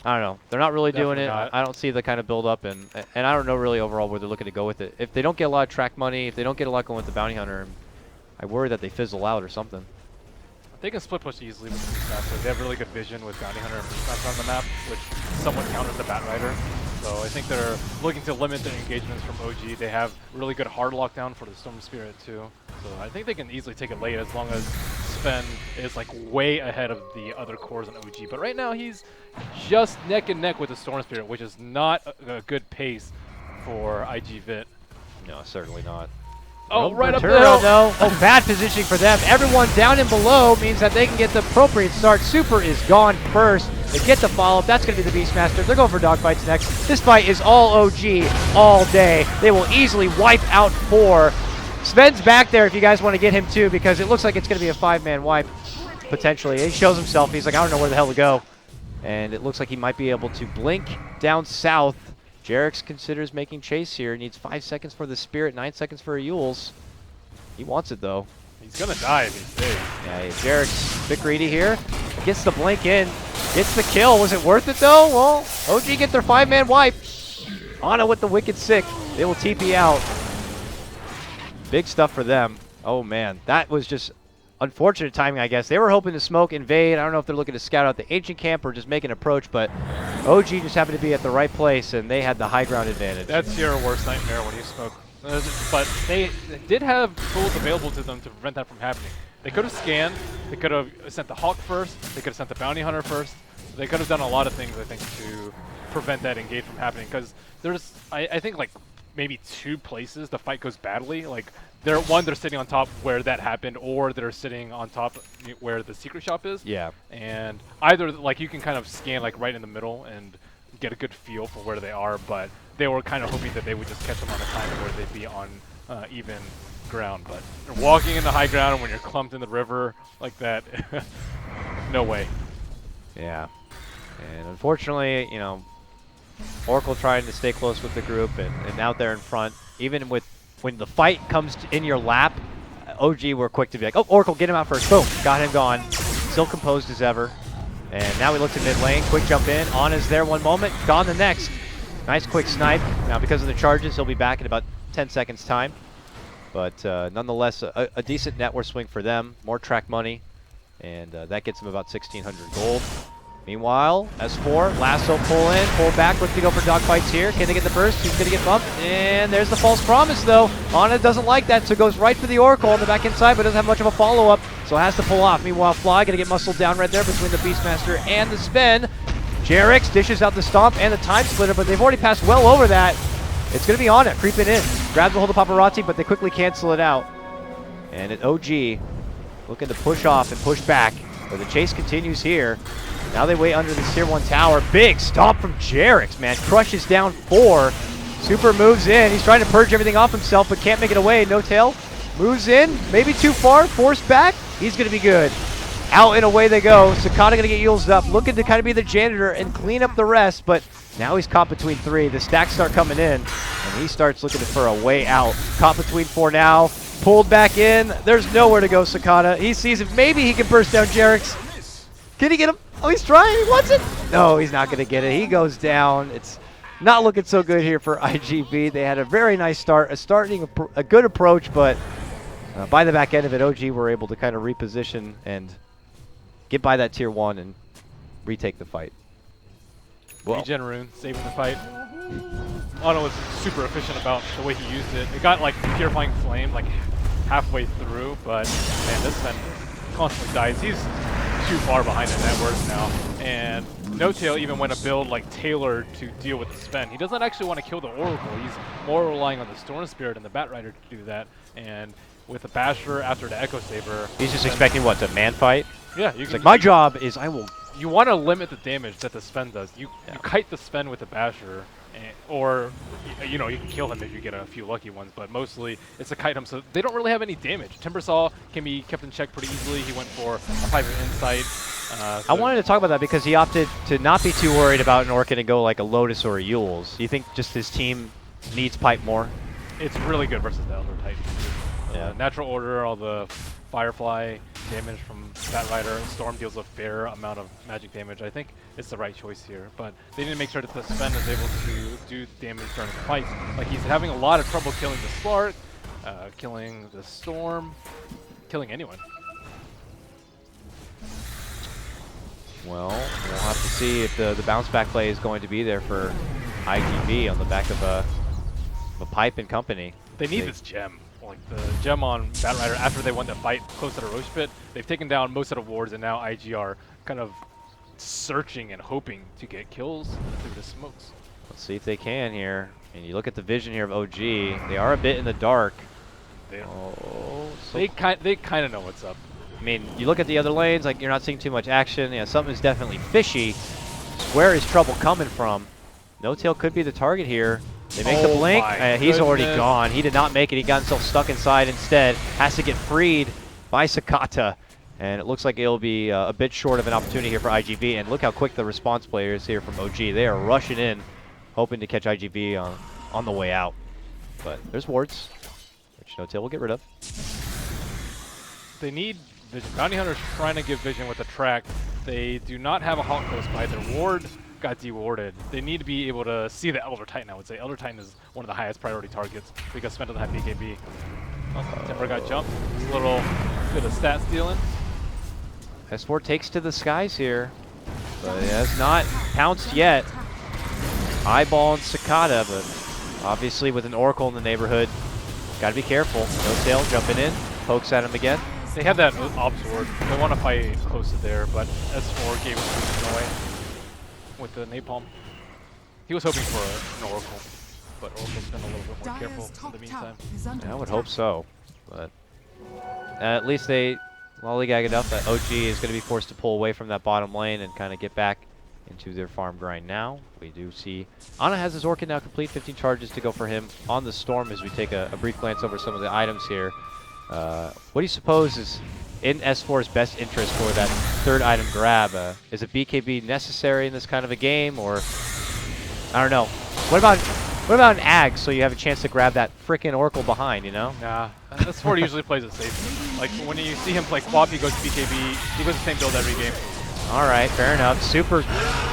I don't know. They're not really doing it. I don't see the kind of build up, and I don't know really overall where they're looking to go with it. If they don't get a lot of track money, if they don't get a lot going with the Bounty Hunter, I worry that they fizzle out or something. They can split push easily with the Beastmaster. They have really good vision with Bounty Hunter and Beastmaster on the map, which somewhat counters the Bat Rider. So I think they're looking to limit their engagements from OG. They have really good hard lockdown for the Storm Spirit too. So I think they can easily take it late as long as Sven is like way ahead of the other cores in OG. But right now he's just neck and neck with the Storm Spirit, which is not a good pace for iG.Vit. No, certainly not. Oh, right up the hill. No. Oh, bad positioning for them. Everyone down and below means that they can get the appropriate start. Super is gone first. They get the follow-up. That's going to be the Beastmaster. They're going for dogfights next. This fight is all OG all day. They will easily wipe out 4. Sven's back there if you guys want to get him too, because it looks like it's going to be a 5-man wipe, potentially. He shows himself. He's like, I don't know where the hell to go. And it looks like he might be able to blink down south. Jerix considers making chase here. Needs 5 seconds for the Spirit, 9 seconds for a Yules. He wants it though. He's gonna die if he stays. Yeah, Jerix, a bit greedy here. Gets the blink in, gets the kill. Was it worth it though? Well, OG get their 5-man wipe. Ana with the Wicked Sick. They will TP out. Big stuff for them. Oh man, that was just unfortunate timing, I guess. They were hoping to smoke, invade. I don't know if they're looking to scout out the ancient camp or just make an approach, but OG just happened to be at the right place, and they had the high ground advantage. That's your worst nightmare when you smoke. But they did have tools available to them to prevent that from happening. They could have scanned. They could have sent the Hawk first. They could have sent the Bounty Hunter first. They could have done a lot of things, I think, to prevent that engage from happening. Because there's, I think, like maybe 2 places the fight goes badly. Like, they're sitting on top where that happened, or they're sitting on top where the secret shop is. Yeah. And either, like, you can kind of scan, like, right in the middle and get a good feel for where they are, but they were kind of hoping that they would just catch them on a time where they'd be on even ground, but you're walking in the high ground when you're clumped in the river like that. No way. Yeah. And unfortunately, you know, Oracle trying to stay close with the group and out there in front, even with when the fight comes in your lap, OG were quick to be like, oh, Oracle, get him out first. Boom, got him gone. Still composed as ever. And now we look to mid lane, quick jump in. On is there one moment, gone the next. Nice quick snipe. Now because of the charges, he'll be back in about 10 seconds time. But nonetheless, a decent net worth swing for them. More track money, and that gets them about 1,600 gold. Meanwhile, S4, lasso pull in, pull back, look to go for dogfights here. Can they get the burst? He's going to get bumped. And there's the false promise, though. Ana doesn't like that, so goes right for the Oracle on the back inside, but doesn't have much of a follow-up, so has to pull off. Meanwhile, Fly going to get muscled down right there between the Beastmaster and the Sven. Jerix dishes out the stomp and the time splitter, but they've already passed well over that. It's going to be Ana creeping in. Grabs a hold of paparazzi, but they quickly cancel it out. And at OG, looking to push off and push back, but the chase continues here. Now they wait under this tier 1 tower. Big stomp from Jerix, man. Crushes down 4. Super moves in. He's trying to purge everything off himself, but can't make it away. No tail. Moves in. Maybe too far. Forced back. He's going to be good. Out and away they go. Sakata going to get used up. Looking to kind of be the janitor and clean up the rest, but now he's caught between 3. The stacks start coming in, and he starts looking for a way out. Caught between 4 now. Pulled back in. There's nowhere to go, Sakata. He sees if maybe he can burst down Jerix. Can he get him? Oh, he's trying. He wants it. No, he's not going to get it. He goes down. It's not looking so good here for iG.V. They had a very nice start, a good approach, but by the back end of it, OG were able to kind of reposition and get by that tier 1 and retake the fight. Well, Regen Rune saving the fight. Ana was super efficient about the way he used it. It got like Purifying Flame like halfway through, but man, this man constantly dies. He's too far behind the net worth now. And No Tail even went a build like tailored to deal with the Sven. He doesn't actually want to kill the Oracle. He's more relying on the Storm Spirit and the Bat Rider to do that. And with the Basher after the Echo Saber, he's just expecting what, a man fight? Yeah, it's like my job is I will. You want to limit the damage that the Sven does. You kite the Sven with the Basher, or you know, you can kill him if you get a few lucky ones, but mostly it's a kite him, so they don't really have any damage. Timbersaw can be kept in check pretty easily. He went for a Pipe of Insight. I wanted to talk about that because he opted to not be too worried about an Orchid and go like a Lotus or a Yules. Do you think just his team needs Pipe more? It's really good versus the Elder Titan. Yeah. Natural Order, all the Firefly damage from Bat Rider, Storm deals a fair amount of magic damage. I think it's the right choice here, but they need to make sure that the Sven is able to do damage during the fight. Like, he's having a lot of trouble killing the Slark, killing the Storm, killing anyone. Well, we'll have to see if the bounce back play is going to be there for iG.V on the back of a Pipe and company. They need this gem. Like the gem on Bat Rider after they won the fight close to the Roche Pit. They've taken down most of the wards, and now IG are kind of searching and hoping to get kills through the smokes. Let's see if they can here. And you look at the vision here of OG. They are a bit in the dark. They kind of know what's up. I mean, you look at the other lanes, like you're not seeing too much action. Yeah, something's definitely fishy. Where is trouble coming from? No Tail could be the target here. They make the blink. He's already gone. He did not make it. He got himself stuck inside instead. Has to get freed by Sakata. And it looks like it'll be a bit short of an opportunity here for iG.V. And look how quick the response player is here from OG. They are rushing in, hoping to catch iG.V. on the way out. But there's wards, which No Tail will get rid of. They need vision. Bounty Hunter's trying to give vision with the track. They do not have a Hawk Close by. Their ward got dewarded. They need to be able to see the Elder Titan, I would say. Elder Titan is one of the highest priority targets because Sven doesn't have BKB. Oh, Timber got jumped. It's a little bit of stat stealing. S4 takes to the skies here, but it has not pounced yet. Eyeballing Sakata, but obviously with an Oracle in the neighborhood, gotta be careful. No Tail jumping in, pokes at him again. They have that Obs Ward. They want to fight close to there, but S4 gave him away with the napalm. He was hoping for an Oracle, but Oracle's been a little bit more careful in the meantime. Yeah, I would hope so, but at least they lollygag enough that OG is going to be forced to pull away from that bottom lane and kind of get back into their farm grind now. We do see Ana has his Orchid now complete. 15 charges to go for him on the Storm as we take a brief glance over some of the items here. What do you suppose is in S4's best interest for that third item grab? Is a BKB necessary in this kind of a game, or I don't know. What about an Ag so you have a chance to grab that frickin' Oracle behind, you know? Nah, S4 usually plays it safe. Like when you see him play Quap, he goes BKB. He goes the same build every game. All right, fair enough. Super.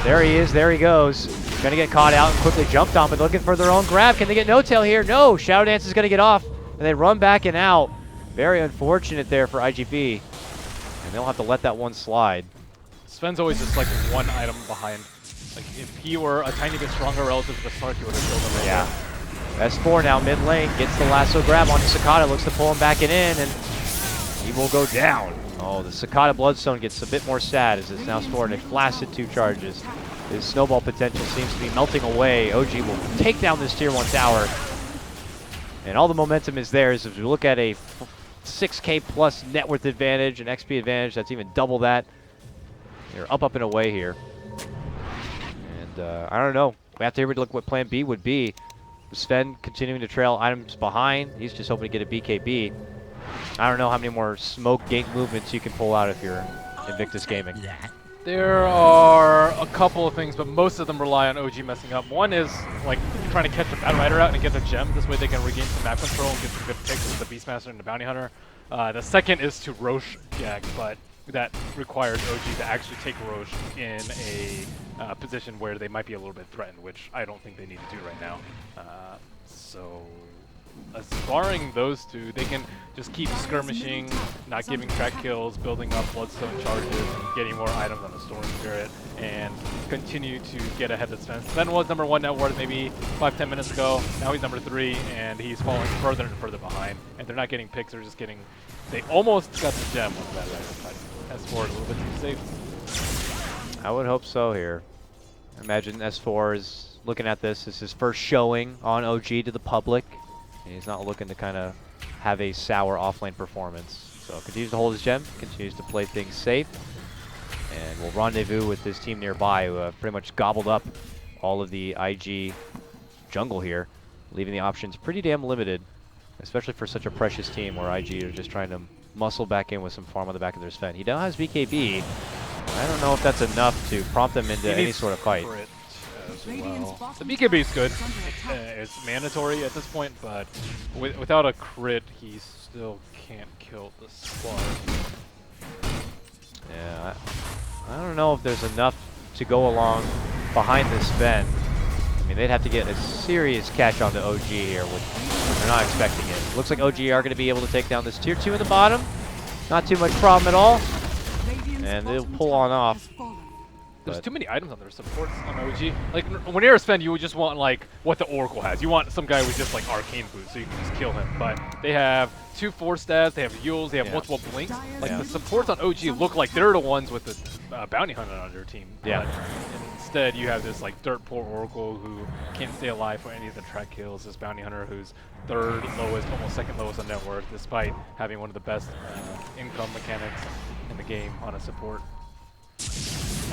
There he is. There he goes. Gonna get caught out and quickly jumped on, but looking for their own grab. Can they get no tail here? No. Shadow Dance is gonna get off, and they run back and out. Very unfortunate there for IGB, and they'll have to let that one slide. Sven's always just like one item behind. Like if he were a tiny bit stronger relative to the Snark, he would have killed him right there. S4 now mid lane gets the lasso grab onto Cicada, looks to pull him back in, and he will go down. Oh, the Cicada Bloodstone gets a bit more sad as it's now stored in a flaccid 2 charges. His snowball potential seems to be melting away. OG will take down this tier 1 tower. And all the momentum is theirs as we look at a 6K plus net worth advantage, an XP advantage that's even double that. They're up and away here. And I don't know. We have to look what plan B would be. Sven continuing to trail items behind. He's just hoping to get a BKB. I don't know how many more smoke gate movements you can pull out if you're Invictus Gaming. There are a couple of things, but most of them rely on OG messing up. One is like trying to catch the Bat Rider out and get the gem. This way they can regain some map control and get some good picks with the Beastmaster and the Bounty Hunter. The second is to Roche gag, but that requires OG to actually take Roche in a position where they might be a little bit threatened, which I don't think they need to do right now. So barring those two, they can just keep skirmishing, not giving track kills, building up Bloodstone charges, and getting more items on the Storm Spirit, and continue to get ahead of Sven. Sven was number 1 net worth maybe 5-10 minutes ago. Now he's number 3, and he's falling further and further behind. And they're not getting picks, they're just getting... They almost got the gem on that item, but S4 a little bit too safe. I would hope so here. Imagine S4 is looking at this as his first showing on OG to the public. And he's not looking to kind of have a sour offlane performance. So continues to hold his gem, continues to play things safe, and will rendezvous with his team nearby who have pretty much gobbled up all of the IG jungle here, leaving the options pretty damn limited, especially for such a precious team where IG are just trying to muscle back in with some farm on the back of their Sven. He now has BKB. I don't know if that's enough to prompt them into any sort of fight. Well, the BKB is good. It's mandatory at this point, but without a crit, he still can't kill the Spark. Yeah, I don't know if there's enough to go along behind this Sven. I mean, they'd have to get a serious catch on the OG here, which they're not expecting it. Looks like OG are going to be able to take down this tier 2 in the bottom. Not too much problem at all. And they'll pull on off. There's too many items on their supports on OG. Like, when you're a Sven, you would just want, like, what the Oracle has. You want some guy with just, like, Arcane Boots, so you can just kill him. But they have 2 force stats, they have Yules, they have multiple blinks. Like, the supports on OG look like they're the ones with the Bounty Hunter on their team. Yeah. But instead, you have this, like, dirt poor Oracle who can't stay alive for any of the track kills. This Bounty Hunter who's 3rd lowest, almost 2nd lowest on net worth, despite having one of the best income mechanics in the game on a support.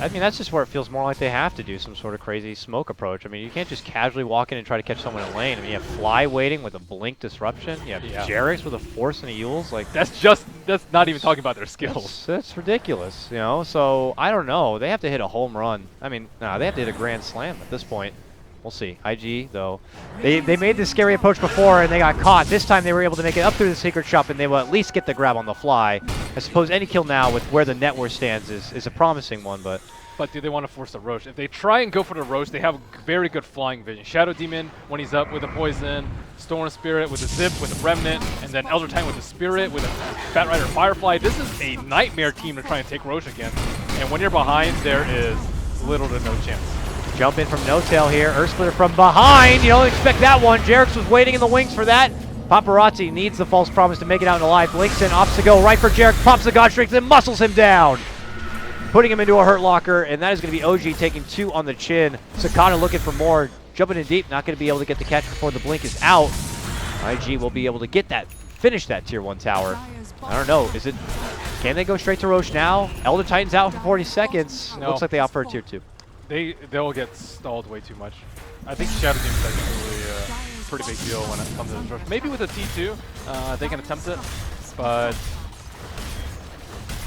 I mean, that's just where it feels more like they have to do some sort of crazy smoke approach. I mean, you can't just casually walk in and try to catch someone in lane. I mean, you have Fly waiting with a blink disruption. You have Jarix with a force and a Yules. Like, that's not even talking about their skills. That's ridiculous, you know? So, I don't know. They have to hit a home run. I mean, no, they have to hit a grand slam at this point. We'll see. IG, though, they made this scary approach before and they got caught. This time they were able to make it up through the secret shop and they will at least get the grab on the fly. I suppose any kill now with where the net worth stands is a promising one, but... But do they want to force the Roche? If they try and go for the Roche, they have very good flying vision. Shadow Demon when he's up with a Poison, Storm Spirit with a Zip, with a Remnant, and then Elder Titan with a Spirit, with a Bat Rider Firefly. This is a nightmare team to try and take Roche against. And when you're behind, there is little to no chance. Jump in from No Tail here. Earth Splitter from behind. You don't expect that one. Jarix was waiting in the wings for that. Paparazzi needs the false promise to make it out alive. Blinks in, opts to go right for Jarix, pops the God Strength, and muscles him down, putting him into a hurt locker, and that is going to be OG taking 2 on the chin. Cicada looking for more, jumping in deep, not going to be able to get the catch before the blink is out. IG will be able to get that, finish that tier 1 tower. I don't know, can they go straight to Roche now? Elder Titan's out for 40 seconds. No. Looks like they opt for a tier 2. they'll get stalled way too much. I think Shadow Demon is actually a pretty big deal when it comes to this rush. Maybe with a T2, they can attempt it, but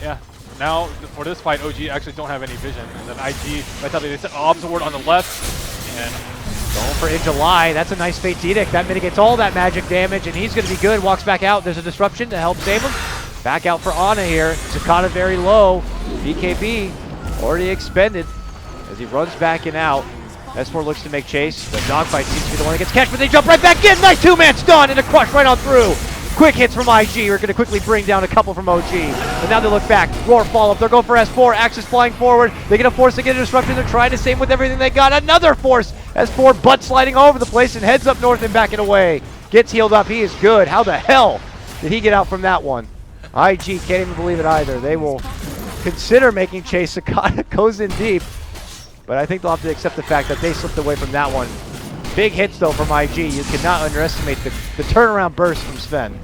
yeah. Now for this fight, OG actually don't have any vision, and then iG.Vitality, they set Obs Ward on the left, and going for iG.July. That's a nice Fate's Edict. That mitigates all that magic damage, and he's going to be good. Walks back out. There's a disruption to help save him. Back out for Ana here. Zakata very low. BKB already expended as he runs back and out. S4 looks to make chase. The dogfight seems to be the one that gets catch, but they jump right back in. Nice two-man stun and a crush right on through. Quick hits from iG. We're going to quickly bring down a couple from OG. And now they look back. Roar follow-up. They're going for S4. Axis flying forward. They're going to force to get a disruption. They're trying to save with everything they got. Another force. S4 butt sliding all over the place and heads up north and backing away. Gets healed up. He is good. How the hell did he get out from that one? iG can't even believe it either. They will consider making chase. Sakata goes in deep. But I think they'll have to accept the fact that they slipped away from that one. Big hits, though, from iG. You cannot underestimate the turnaround burst from Sven.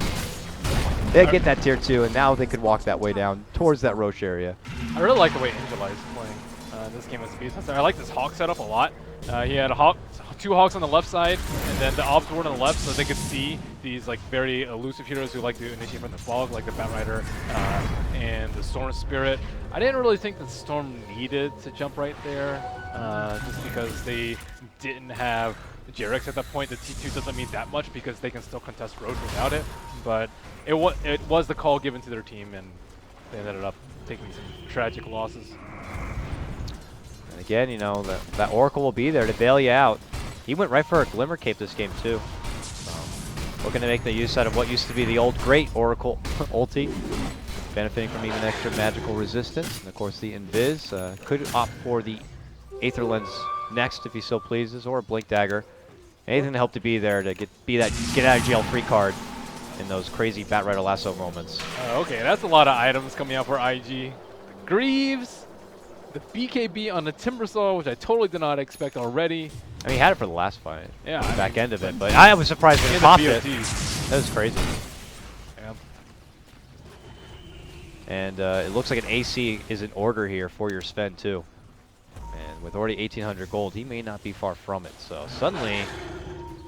They get that tier 2, and now they could walk that way down towards that Roche area. I really like the way iG.July is playing this game as Beast. I like this Hawk setup a lot. He had two Hawks on the left side, and then the Obs Ward on the left, so they could see these like very elusive heroes who like to initiate from the fog, like the Batrider and the Storm Spirit. I didn't really think the Storm needed to jump right there, just because they didn't have Jerix at that point. The T2 doesn't mean that much because they can still contest Roche without it, but it was the call given to their team, and they ended up taking some tragic losses. And again, you know, that Oracle will be there to bail you out. He went right for a Glimmer Cape this game, too. Looking to make the use out of what used to be the old great Oracle ulti. Benefiting from even extra magical resistance. And of course, the Invis could opt for the Aether Lens next if he so pleases, or a Blink Dagger. Anything to help to be there to get out of jail free card in those crazy Batrider lasso moments. Okay, that's a lot of items coming out for iG. Greaves, the BKB on the Timbersaw, which I totally did not expect already. I mean, he had it for the last fight. Yeah, the back end of it, but I was surprised when he popped it. That was crazy. Yeah. And it looks like an AC is in order here for your Sven too. And with already 1,800 gold, he may not be far from it. So suddenly,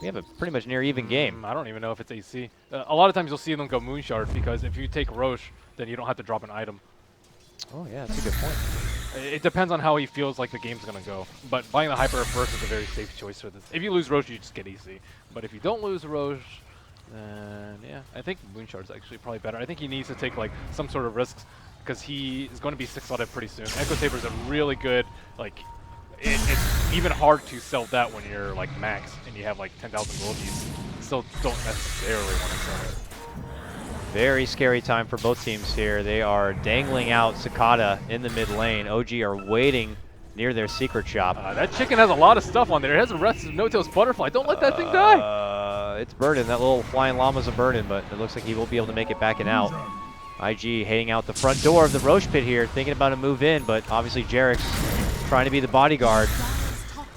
we have a pretty much near even game. I don't even know if it's AC. A lot of times you'll see them go Moonshard because if you take Roche, then you don't have to drop an item. Oh yeah, that's a good point. It depends on how he feels like the game's going to go. But buying the Hyper first is a very safe choice for this. If you lose Roche, you just get AC. But if you don't lose Roche, then yeah, I think Moonshard's actually probably better. I think he needs to take like some sort of risks because he is going to be 6-slotted pretty soon. Echo Saber is a really good, like, it's even hard to sell that when you're like max and you have like 10,000 gold. You still don't necessarily want to sell it. Very scary time for both teams here. They are dangling out Sakata in the mid lane. OG are waiting near their secret shop. That chicken has a lot of stuff on there. It has a rest of No-Tail's Butterfly. Don't let that thing die. It's burning. That little flying llama's a burning, but it looks like he will be able to make it back and out. iG heading out the front door of the Roche pit here, thinking about a move in, but obviously Jerix trying to be the bodyguard.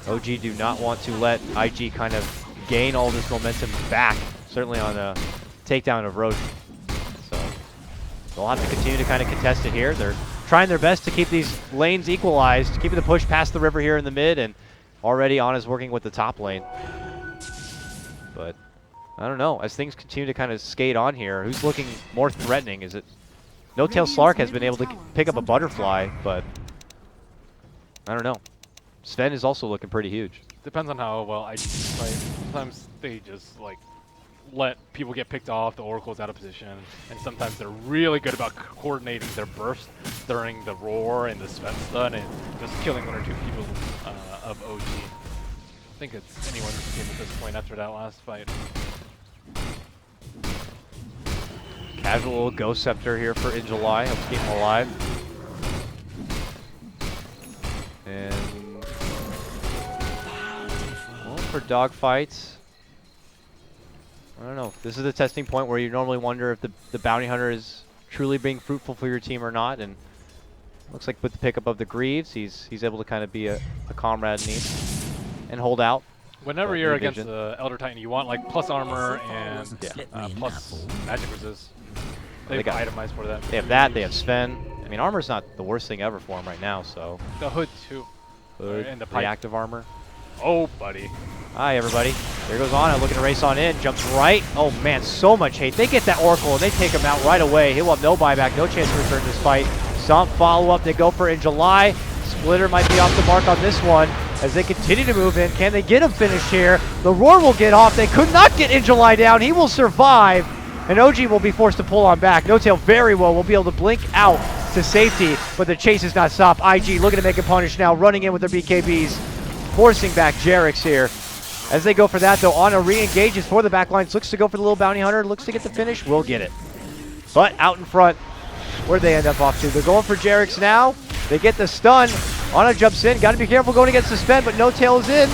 OG do not want to let iG kind of gain all this momentum back, certainly on a takedown of Roche. So they'll have to continue to kind of contest it here. They're trying their best to keep these lanes equalized, keeping the push past the river here in the mid, and already Ana's working with the top lane. But I don't know, as things continue to kind of skate on here, who's looking more threatening? Is it No-Tail Slark has been able to pick up a butterfly, but I don't know. Sven is also looking pretty huge. Depends on how well iG fight. Sometimes they just like let people get picked off, the Oracle's out of position, and sometimes they're really good about coordinating their burst during the roar and the Sven stun and just killing 1 or 2 people of OG. I think it's anyone's game at this point after that last fight. Casual little Ghost Scepter here for iG.July, helps keep him alive. And well, for dogfights, I don't know. This is the testing point where you normally wonder if the bounty hunter is truly being fruitful for your team or not. And looks like with the pickup of the Greaves, he's able to kind of be a comrade in need and hold out. Whenever you're against the Elder Titan, you want like plus armor and plus magic resist. They've itemized for that. They have that. They have Sven. I mean, armor's not the worst thing ever for him right now. So the hood too. Hood, And the pipe. reactive armor. Oh, buddy. Hi, everybody. There goes Ana, looking to race on in. Jumps right. Oh, man, so much hate. They get that Oracle, and they take him out right away. He will have no buyback, no chance to return this fight. Some follow-up they go for in July. Splitter might be off the mark on this one as they continue to move in. Can they get him finished here? The Roar will get off. They could not get in July down. He will survive, and OG will be forced to pull on back. No Tail very well will be able to blink out to safety, but the chase is not stopped. IG looking to make a punish now, running in with their BKBs, forcing back Jerix here. As they go for that, though, Ana re-engages for the backlines, looks to go for the little bounty hunter, looks to get the finish, will get it. But out in front, where'd they end up off to? They're going for Jerix now. They get the stun. Ana jumps in, got to be careful going against the spend, but No Tail is in.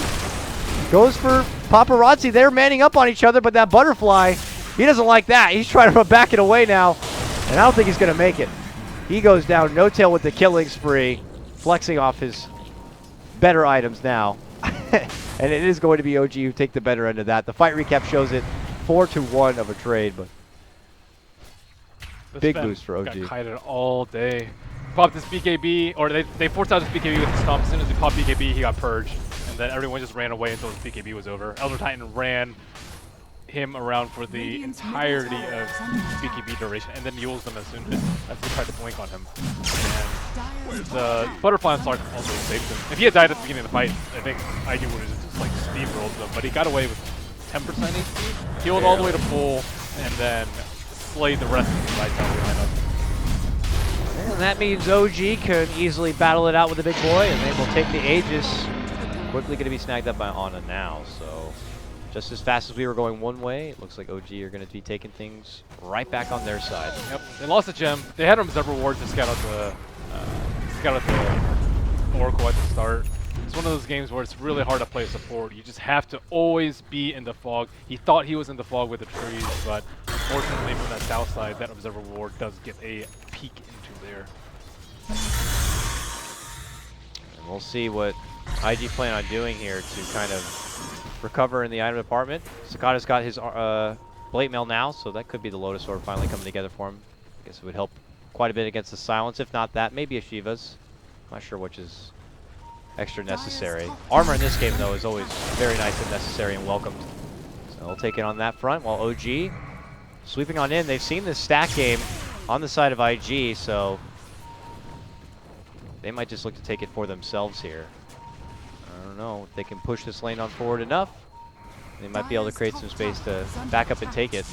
Goes for Paparazzi. They're manning up on each other, but that butterfly, he doesn't like that. He's trying to back it away now, and I don't think he's going to make it. He goes down. No Tail with the killing spree, flexing off his better items now. And it is going to be OG who take the better end of that. The fight recap shows it 4-1 of a trade, but big boost for OG. Got kited all day. Popped this BKB, or they forced out his BKB with the stomp. As soon as he popped BKB, he got purged. And then everyone just ran away until his BKB was over. Elder Titan ran him around for the entirety of BKB duration, and then mules them as soon as they tried to blink on him. And the Butterfly and Slark also saved him. If he had died at the beginning of the fight, I think IG would have just like steamrolled them, but he got away with 10% HP, healed all the way to full, and then slayed the rest of the Vitality lineup. And that means OG can easily battle it out with the big boy, and they will take the Aegis. Quickly going to be snagged up by Ana now, so just as fast as we were going one way, it looks like OG are going to be taking things right back on their side. Yep, they lost a gem. They had an Observer Ward to scout out the Oracle at the start. It's one of those games where it's really hard to play support. You just have to always be in the fog. He thought he was in the fog with the trees, but unfortunately from that south side, that Observer Ward does get a peek into there. And we'll see what IG plan on doing here to kind of recover in the item department. Sakata's got his Blade Mail now, so that could be the Lotus Orb finally coming together for him. I guess it would help quite a bit against the silence. If not that, maybe a Shiva's. Not sure which is extra necessary. Armor in this game, though, is always very nice and necessary and welcomed. So we'll take it on that front, while OG sweeping on in. They've seen this stack game on the side of IG, so they might just look to take it for themselves here. I don't know if they can push this lane on forward enough. They might be able to create some space to back up and take it.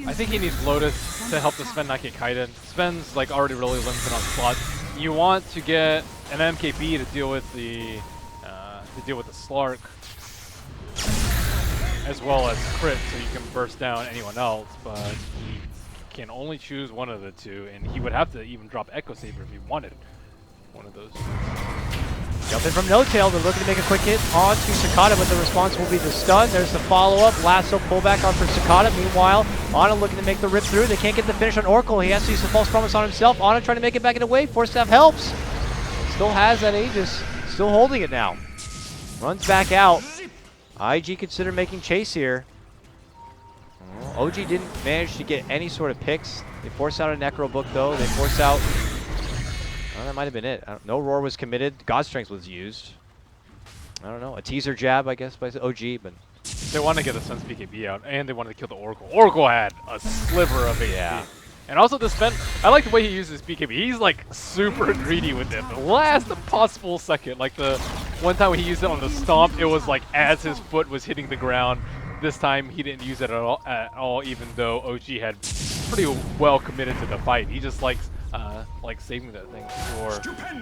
I think he needs Lotus to help the Sven not get kited. Sven's like already really limited on slots. You want to get an MKB to deal with the Slark, as well as crit, so you can burst down anyone else. But he can only choose one of the two, and he would have to even drop Echo Saber if he wanted one of those. Jumping from No Tail, they're looking to make a quick hit onto Sakata, but the response will be the stun. There's the follow-up, lasso pullback on for Sakata. Meanwhile, Ana looking to make the rip through. They can't get the finish on Oracle. He has to use the false promise on himself. Ana trying to make it back in a wave. Force staff helps. Still has that Aegis. Still holding it now. Runs back out. IG consider making chase here. OG didn't manage to get any sort of picks. They force out a Necro Book, though. They force out... Oh, that might have been it. No Roar was committed. God Strength was used. I don't know. A teaser jab, I guess, by OG, but... They want to get the Sun's BKB out, and they wanted to kill the Oracle. Oracle had a sliver of HP. Yeah. And also the Sven, I like the way he uses BKB. He's like super greedy with it. The last possible second, like the one time when he used it on the stomp, it was like as his foot was hitting the ground. This time he didn't use it at all, even though OG had pretty well committed to the fight. He just likes like saving that thing for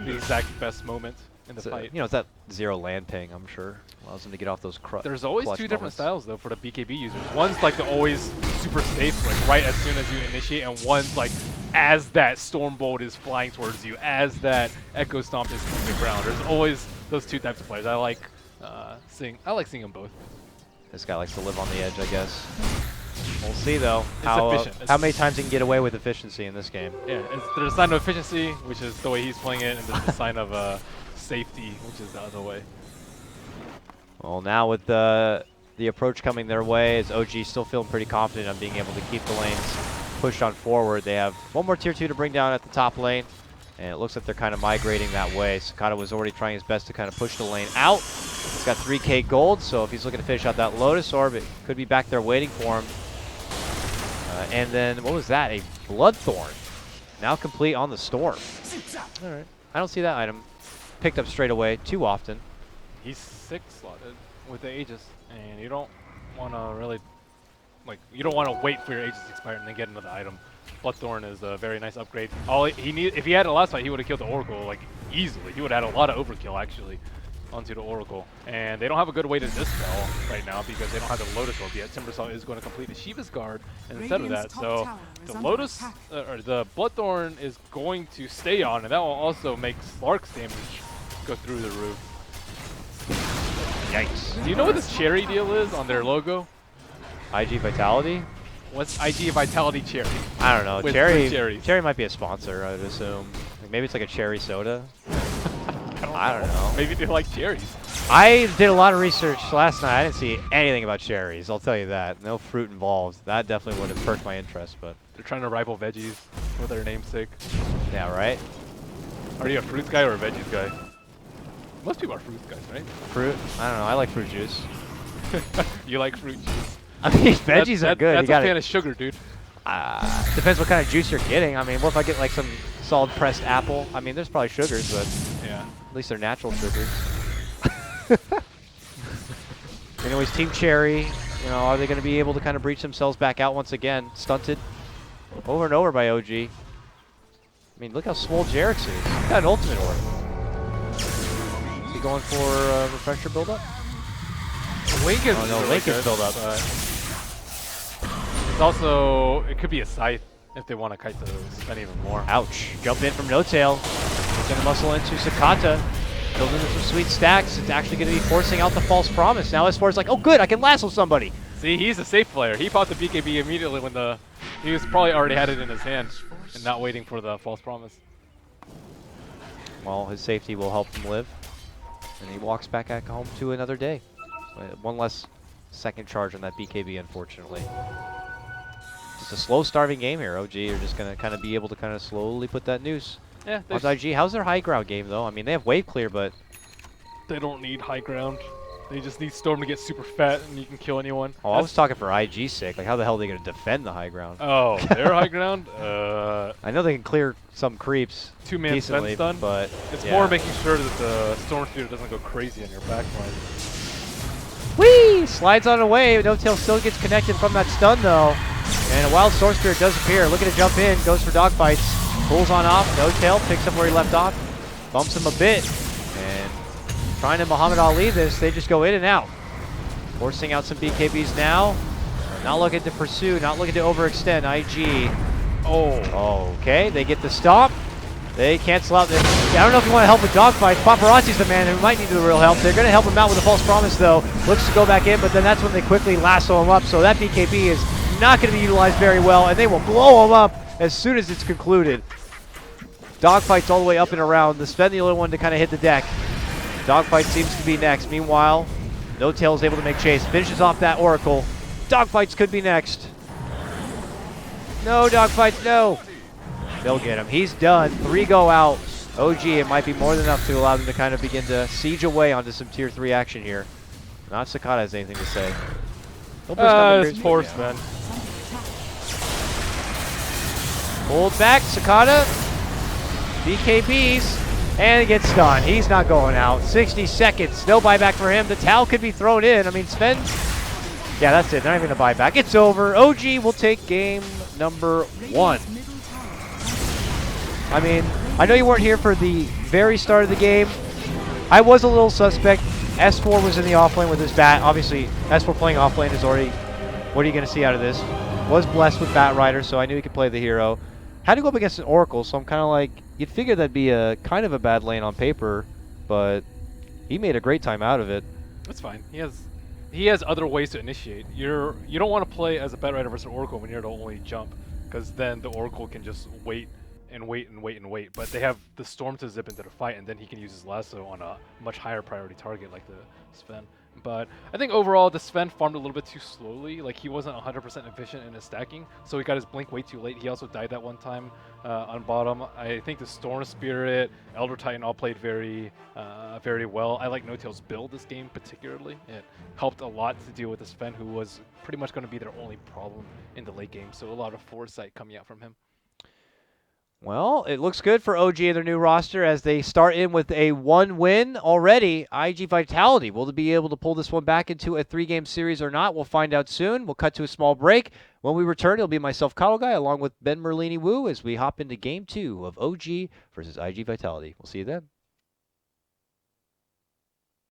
the exact best moment in the fight. You know, it's that zero land ping, I'm sure. Allows him to get off those There's always clutch two different moments. styles, though, for the BKB users. One's like the always super safe, like right as soon as you initiate, and one's like as that Storm Bolt is flying towards you, as that Echo Stomp is hitting the ground. There's always those two types of players. I like seeing them both. This guy likes to live on the edge, I guess. We'll see, though, how many times he can get away with efficiency in this game. Yeah, there's a sign of efficiency, which is the way he's playing it, and there's a sign of safety, which is the other way. Well, now with the approach coming their way, is OG still feeling pretty confident on being able to keep the lanes pushed on forward. They have one more tier 2 to bring down at the top lane. And it looks like they're kind of migrating that way. Sakata was already trying his best to kind of push the lane out. He's got 3K gold, so if he's looking to finish out that Lotus Orb, it could be back there waiting for him. And then, what was that? A Bloodthorn. Now complete on the Storm. All right. I don't see that item picked up straight away too often. He's 6 slotted with the Aegis, and you don't want to really, like, you don't want to wait for your Aegis to expire and then get another item. Bloodthorn is a very nice upgrade. All he need, if he had it last fight, he would have killed the Oracle like easily. He would have had a lot of overkill actually onto the Oracle. And they don't have a good way to dispel right now because they don't have the Lotus Orb yet. Timbersaw is going to complete the Shiva's Guard instead of that. So the Lotus, or the Bloodthorn is going to stay on, and that will also make Slark's damage go through the roof. Yikes. Do you know what this cherry deal is on their logo? iG.Vitality? What's iG.Vitality cherry? I don't know. With Cherry might be a sponsor, I would assume. Like maybe it's like a cherry soda. I don't know. Maybe they like cherries. I did a lot of research last night. I didn't see anything about cherries. I'll tell you that. No fruit involved. That definitely would have perked my interest, but They're trying to rival veggies for their namesake. yeah, right? Are you a fruits guy or a veggies guy? Most people are fruits guys, right? Fruit? I don't know. I like fruit juice. You like fruit juice. I mean, veggies are good. That's You a gotta, fan of sugar, dude. depends what kind of juice you're getting. I mean, what if I get like some solid pressed apple? I mean, there's probably sugars, but Yeah. at least they're natural sugars. Anyways, Team Cherry, you know, are they going to be able to kind of breach themselves back out once again? Stunted over and over by OG. I mean, look how swole Jarex is. He's got an ultimate orb. Is he going for a refresher build-up? Lincoln's Oh no, really Lincoln's good, build up. but it's also, it could be a scythe if they want to kite the spend even more. Ouch. Jump in from No Tail. He's going to muscle into Sakata. Building some sweet stacks. It's actually going to be forcing out the false promise. Now S4 is like, oh good, I can lasso somebody. See, he's a safe player. He popped the BKB immediately when he was probably already had it in his hand and not waiting for the false promise. Well, his safety will help him live. And he walks back home to another day. One less second charge on that BKB, unfortunately. Just a slow starving game here. OG are just going to kind of be able to kind of slowly put that noose. Yeah, How's IG? How's their high ground game, though? I mean, they have wave clear, but they don't need high ground. They just need Storm to get super fat and you can kill anyone. I was talking for IG's sake. Like, how the hell are they going to defend the high ground? Oh, their high ground? I know they can clear some creeps Two-man decently, stun, but it's yeah. more making sure that the Storm Speeder doesn't go crazy on your backline. Whee! Slides on away. No Tail still gets connected from that stun, though. And a Wild Sword Spirit does appear. Looking to jump in. Goes for dogfights. Pulls on off. No Tail picks up where he left off. Bumps him a bit. And trying to Muhammad Ali this. They just go in and out. Forcing out some BKBs now. Not looking to pursue. Not looking to overextend. IG. Oh. Okay. They get the stop. They cancel out. I don't know if you want to help with dogfights. Paparazzi's the man who might need the real help. They're going to help him out with a false promise, though. Looks to go back in, but then that's when they quickly lasso him up. So that BKB is not going to be utilized very well, and they will blow him up as soon as it's concluded. Dogfights all the way up and around. The Sven, the only one to kind of hit the deck. Dogfight seems to be next. Meanwhile, No Tail is able to make chase. Finishes off that Oracle. Dogfights could be next. No, Dogfights, no. They'll get him. He's done. 3 go out. OG, it might be more than enough to allow them to kind of begin to siege away onto some tier 3 action here. Not Sakata has anything to say. This poor Sven. Pulled back, Sakata. BKBs. And it gets stunned. He's not going out. 60 seconds. No buyback for him. The towel could be thrown in. I mean, Sven. Yeah, that's it. They're not even going to buy back. It's over. OG will take game number 1. I mean, I know you weren't here for the very start of the game. I was a little suspect. S4 was in the offlane with his bat. Obviously, S4 playing offlane is already, what are you going to see out of this? Was blessed with Bat Rider, so I knew he could play the hero. Had to go up against an Oracle, so I'm kind of like, you'd figure that'd be a kind of a bad lane on paper, but he made a great time out of it. That's fine. He has other ways to initiate. You don't want to play as a Bat Rider versus an Oracle when you're the only jump, because then the Oracle can just wait and wait and wait and wait. But they have the Storm to zip into the fight, and then he can use his lasso on a much higher priority target like the Sven. But I think overall, the Sven farmed a little bit too slowly. Like, he wasn't 100% efficient in his stacking, so he got his blink way too late. He also died that one time on bottom. I think the Storm Spirit, Elder Titan all played very well. I like No-Tail's build this game particularly. It helped a lot to deal with the Sven, who was pretty much going to be their only problem in the late game. So a lot of foresight coming out from him. Well, it looks good for OG and their new roster as they start in with a 1 win already. iG.Vitality, will they be able to pull this one back into a 3-game series or not? We'll find out soon. We'll cut to a small break. When we return, it'll be myself, KotLGuy, along with Ben Merlini Woo as we hop into Game 2 of OG versus iG.Vitality. We'll see you then.